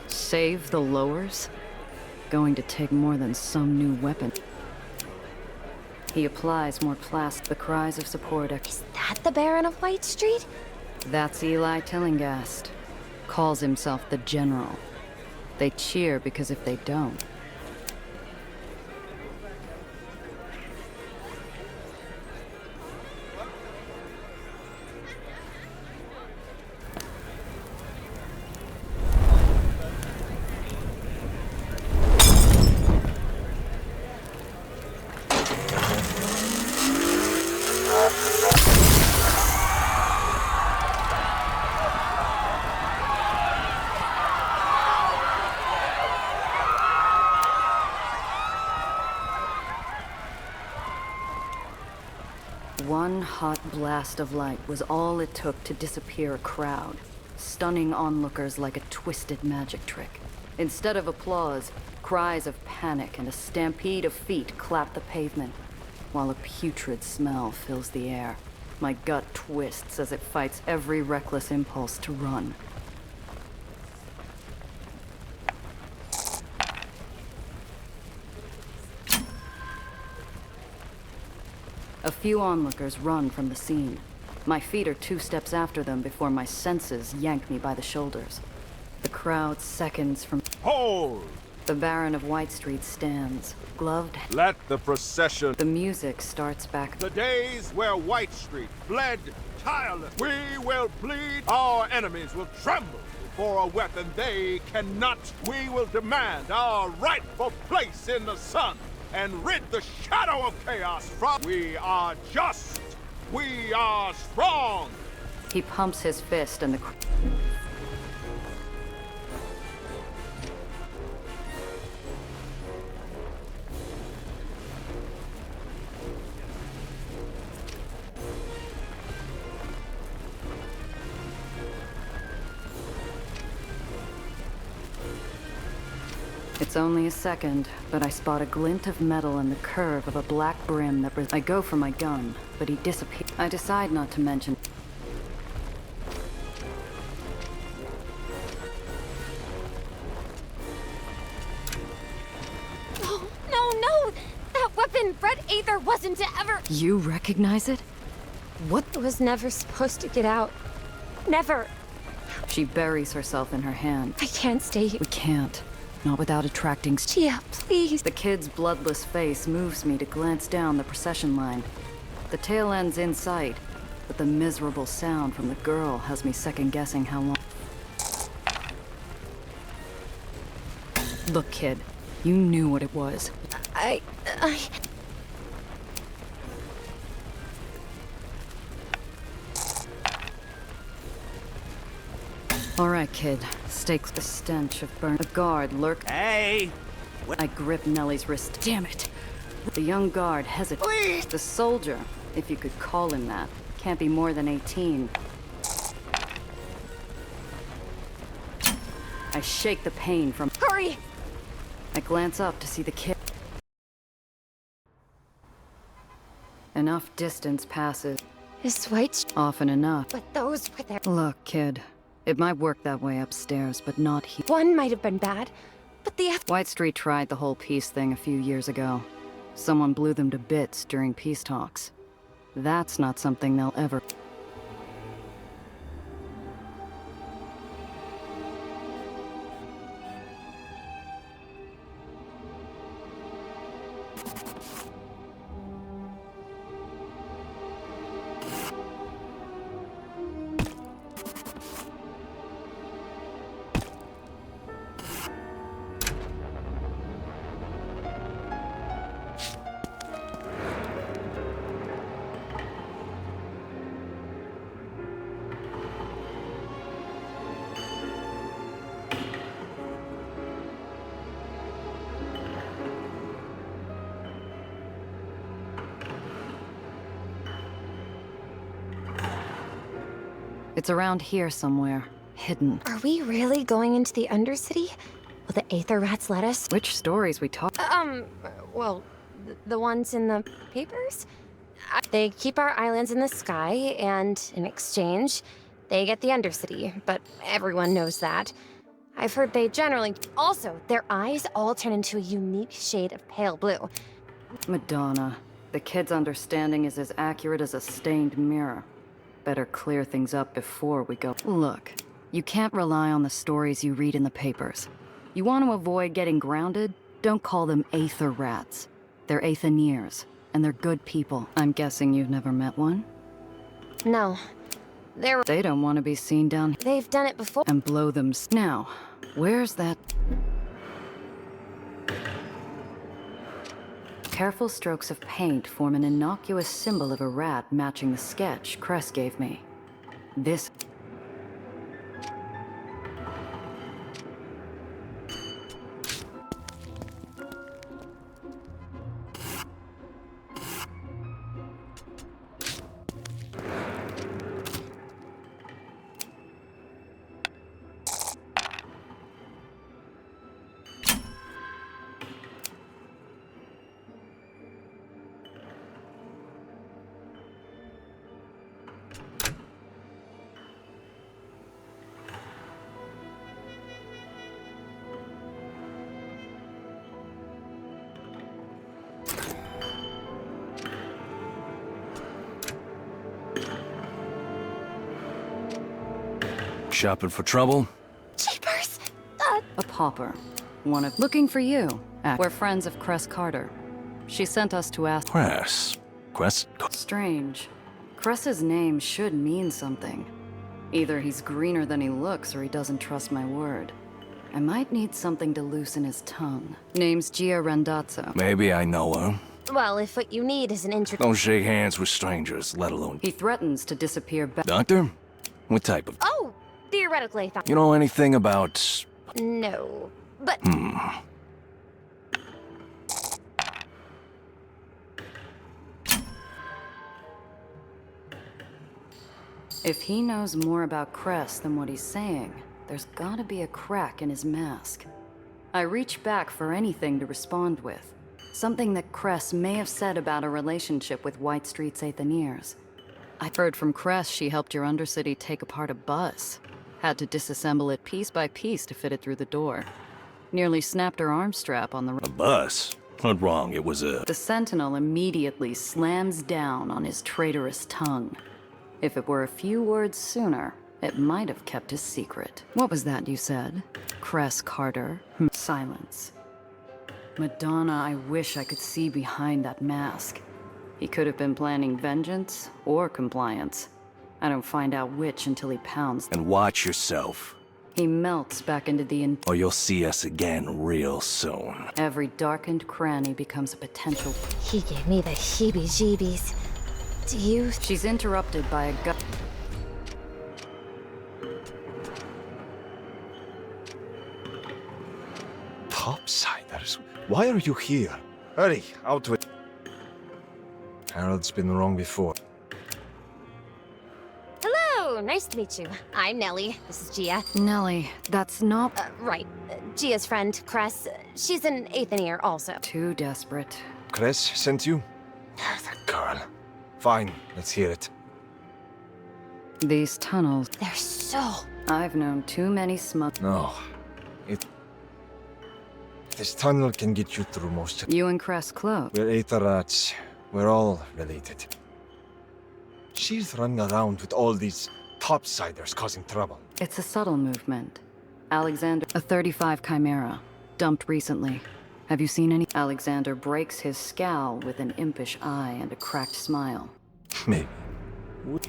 Save the lowers? Going to take more than some new weapon. He applies more plastic. The cries of support. Is that the Baron of White Street? That's Eli Tillinghast. Calls himself the General. They cheer because if they don't... One hot blast of light was all it took to disappear a crowd, stunning onlookers like a twisted magic trick. Instead of applause, cries of panic and a stampede of feet clap the pavement, while a putrid smell fills the air. My gut twists as it fights every reckless impulse to run. A few onlookers run from the scene. My feet are 2 steps after them before my senses yank me by the shoulders. The crowd seconds from... Hold! The Baron of White Street stands, gloved. Let the procession... The music starts back. The days where White Street bled tireless. We will bleed. Our enemies will tremble before a weapon they cannot. We will demand our rightful place in the sun and rid the shadow of chaos from... We are just. We are strong. He pumps his fist and the... It's only a second, but I spot a glint of metal and the curve of a black brim that... I go for my gun, but he disappears. I decide not to mention... Oh, no! That weapon, Red Ather wasn't to ever... You recognize it? What? It was never supposed to get out. Never. She buries herself in her hand. I can't stay here. We can't. Not without attracting... Gia, please. The kid's bloodless face moves me to glance down the procession line. The tail end's in sight, but the miserable sound from the girl has me second-guessing how long... Look, kid, you knew what it was. I... All right, kid. Stakes the stench of burn. A guard lurks. Hey! I grip Nellie's wrist. Damn it! The young guard hesitates. Please! The soldier, if you could call him that, can't be more than 18. I shake the pain from... Hurry! I glance up to see the kid. Enough distance passes. Is White Often enough. But those were their... Look, kid. It might work that way upstairs, but not here. One might have been bad, but the White Street tried the whole peace thing a few years ago. Someone blew them to bits during peace talks. That's not something they'll ever... It's around here somewhere. Hidden. Are we really going into the Undercity? Will the Ather rats let us? Which stories we talk? Well, the ones in the papers? They keep our islands in the sky, and in exchange, they get the Undercity, but everyone knows that. I've heard they generally... Also, their eyes all turn into a unique shade of pale blue. Madonna. The kid's understanding is as accurate as a stained mirror. Better clear things up before we go. Look, you can't rely on the stories you read in the papers. You want to avoid getting grounded? Don't call them Ather rats. They're Atheneers, and they're good people. I'm guessing you've never met one? No. They don't want to be seen down here. They've done it before. And blow them. Now, where's that? Careful strokes of paint form an innocuous symbol of a rat matching the sketch Cress gave me. This... Shopping for trouble? Jeepers! A pauper. One of... Looking for you. We're friends of Cress Carter. She sent us to ask... Cress? Strange. Cress's name should mean something. Either he's greener than he looks or he doesn't trust my word. I might need something to loosen his tongue. Name's Gia Randazzo. Maybe I know her. Well, if what you need is an Don't shake hands with strangers, let alone... He threatens to disappear back... Doctor? What type of... Oh! Theoretically, You know anything about... No. But... If he knows more about Cress than what he's saying, there's gotta be a crack in his mask. I reach back for anything to respond with. Something that Cress may have said about a relationship with White Street's Atheneers. I heard from Cress she helped your Undercity take apart a bus. Had to disassemble it piece by piece to fit it through the door. Nearly snapped her arm strap on the... A bus? Not wrong, it was a... The Sentinel immediately slams down on his traitorous tongue. If it were a few words sooner, it might have kept his secret. What was that you said? Cress Carter? Silence. Madonna, I wish I could see behind that mask. He could have been planning vengeance or compliance. I don't find out which until he pounds. And watch yourself. He melts back into the... Or you'll see us again real soon. Every darkened cranny becomes a potential... He gave me the heebie-jeebies. Do you... She's interrupted by a gu... Topsiders, why are you here? Hurry, out with... Harold's been wrong before. Hello! Nice to meet you. I'm Nellie. This is Gia. Nellie, that's not... Right. Gia's friend, Cress. She's an Atheneer also. Too desperate. Cress sent you? That girl. Fine, let's hear it. These tunnels... They're so... I've known too many No. This tunnel can get you through most of... You and Cress close. We're Aetherats. We're all related. She's running around with all these topsiders causing trouble. It's a subtle movement. Alexander, a 35 Chimera, dumped recently. Have you seen any? Alexander breaks his scowl with an impish eye and a cracked smile. Maybe.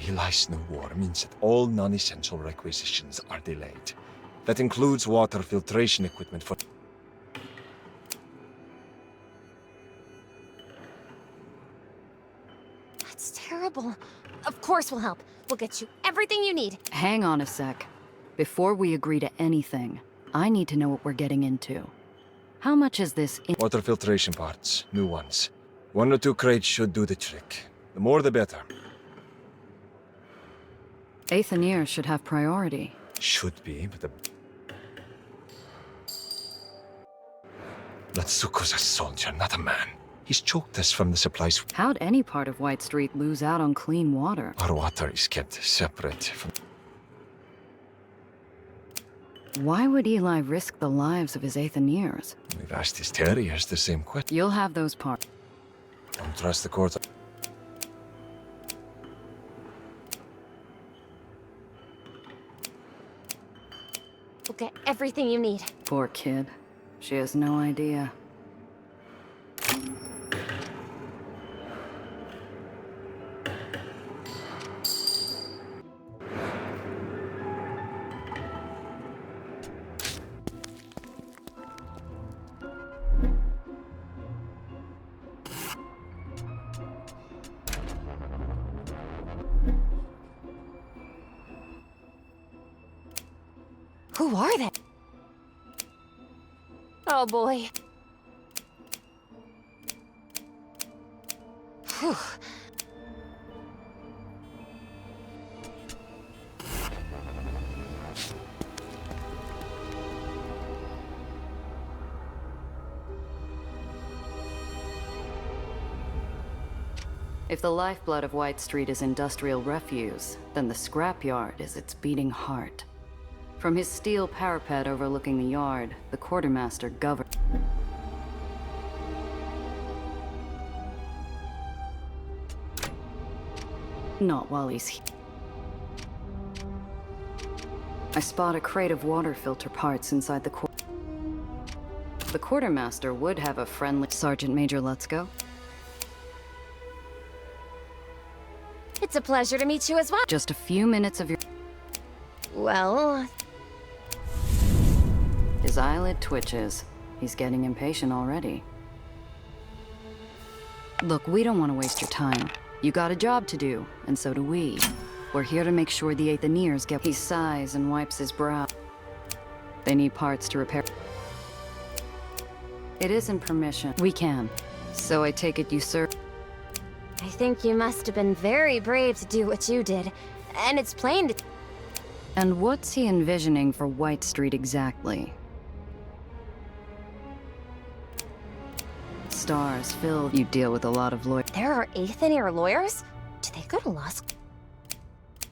Eli's new war means that all non-essential requisitions are delayed. That includes water filtration equipment for... That's terrible. Of course we'll help. We'll get you everything you need. Hang on a sec. Before we agree to anything, I need to know what we're getting into. How much is this in— Water filtration parts, new ones. 1 or 2 crates should do the trick. The more the better. Aether should have priority. Should be, but the... Natsuko's a soldier, not a man. He's choked us from the supplies. How'd any part of White Street lose out on clean water? Our water is kept separate from... Why would Eli risk the lives of his Aetherians? We've asked his terriers the same question. You'll have those parts. Don't trust the court. We'll get everything you need. Poor kid. She has no idea. Who are they? Oh boy. Whew. If the lifeblood of White Street is industrial refuse, then the scrapyard is its beating heart. From his steel parapet overlooking the yard, the quartermaster governs. Not while he's here. I spot a crate of water filter parts inside the The quartermaster would have a friendly... Sergeant Major, let's go. It's a pleasure to meet you as well. Just a few minutes of your... Well... His eyelid twitches. He's getting impatient already. Look, we don't want to waste your time. You got a job to do, and so do we. We're here to make sure the Aetherians get... He sighs and wipes his brow. They need parts to repair... It isn't permission. We can. So I take it you, sir... I think you must have been very brave to do what you did. And it's plain to... And what's he envisioning for White Street exactly? Stars filled. You deal with a lot of lawyers. There are Aetherian lawyers? Do they go to law school?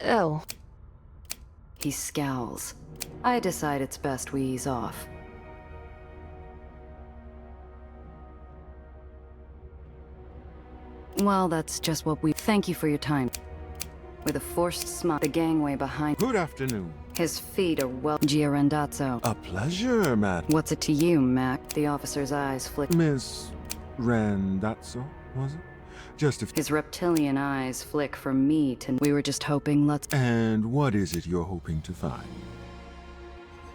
Oh. He scowls. I decide it's best we ease off. Well, that's just what we... Thank you for your time. With a forced smile, the gangway behind... Good afternoon. His feet are well... Giarandazzo. A pleasure, madam. What's it to you, Mac? The officer's eyes flick... Miss Randazzo, was it? Just a... His reptilian eyes flick from me to... We were just hoping, let's... And what is it you're hoping to find?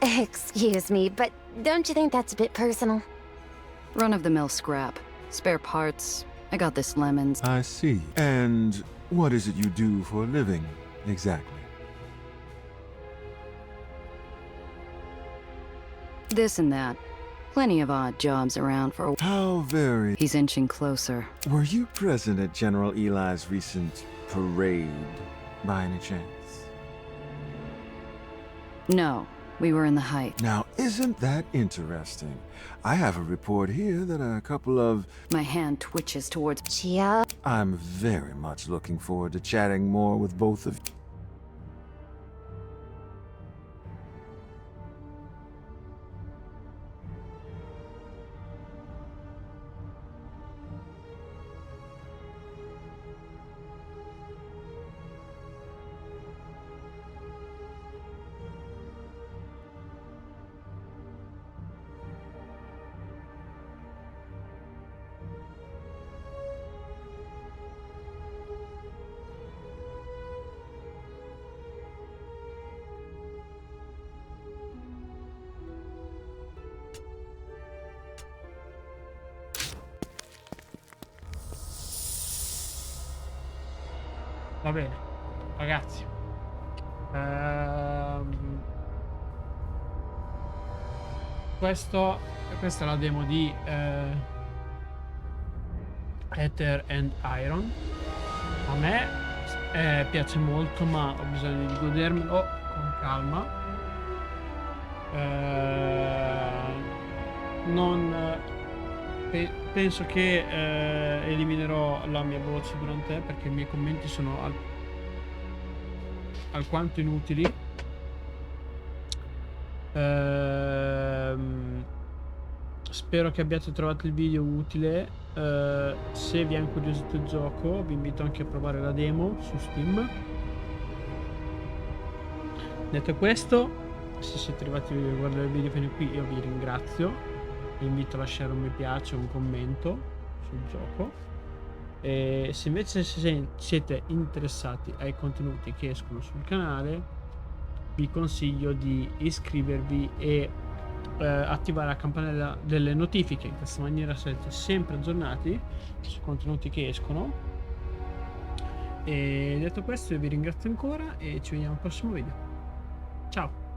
Excuse me, but don't you think that's a bit personal? Run-of-the-mill scrap. Spare parts. I got this lemons. I see. And what is it you do for a living, exactly? This and that. Plenty of odd jobs around for a... How very... He's inching closer. Were you present at General Eli's recent parade, by any chance? No. We were in the height. Now, isn't that interesting? I have a report here that a couple of... My hand twitches towards... Gia? I'm very much looking forward to chatting more with both of you. Va bene, ragazzi. Questa è la demo di Ather and Iron. A me piace molto, ma ho bisogno di godermelo con calma. Penso che eliminerò la mia voce durante perché i miei commenti sono alquanto inutili. Spero che abbiate trovato il video utile. Se vi ha incuriosito il gioco, vi invito anche a provare la demo su Steam. Detto questo, se siete arrivati a guardare il video fino a qui, io vi ringrazio. Vi invito a lasciare un mi piace o un commento sul gioco. E se invece siete interessati ai contenuti che escono sul canale, vi consiglio di iscrivervi e attivare la campanella delle notifiche. In questa maniera sarete sempre aggiornati sui contenuti che escono. E detto questo, io vi ringrazio ancora e ci vediamo al prossimo video. Ciao.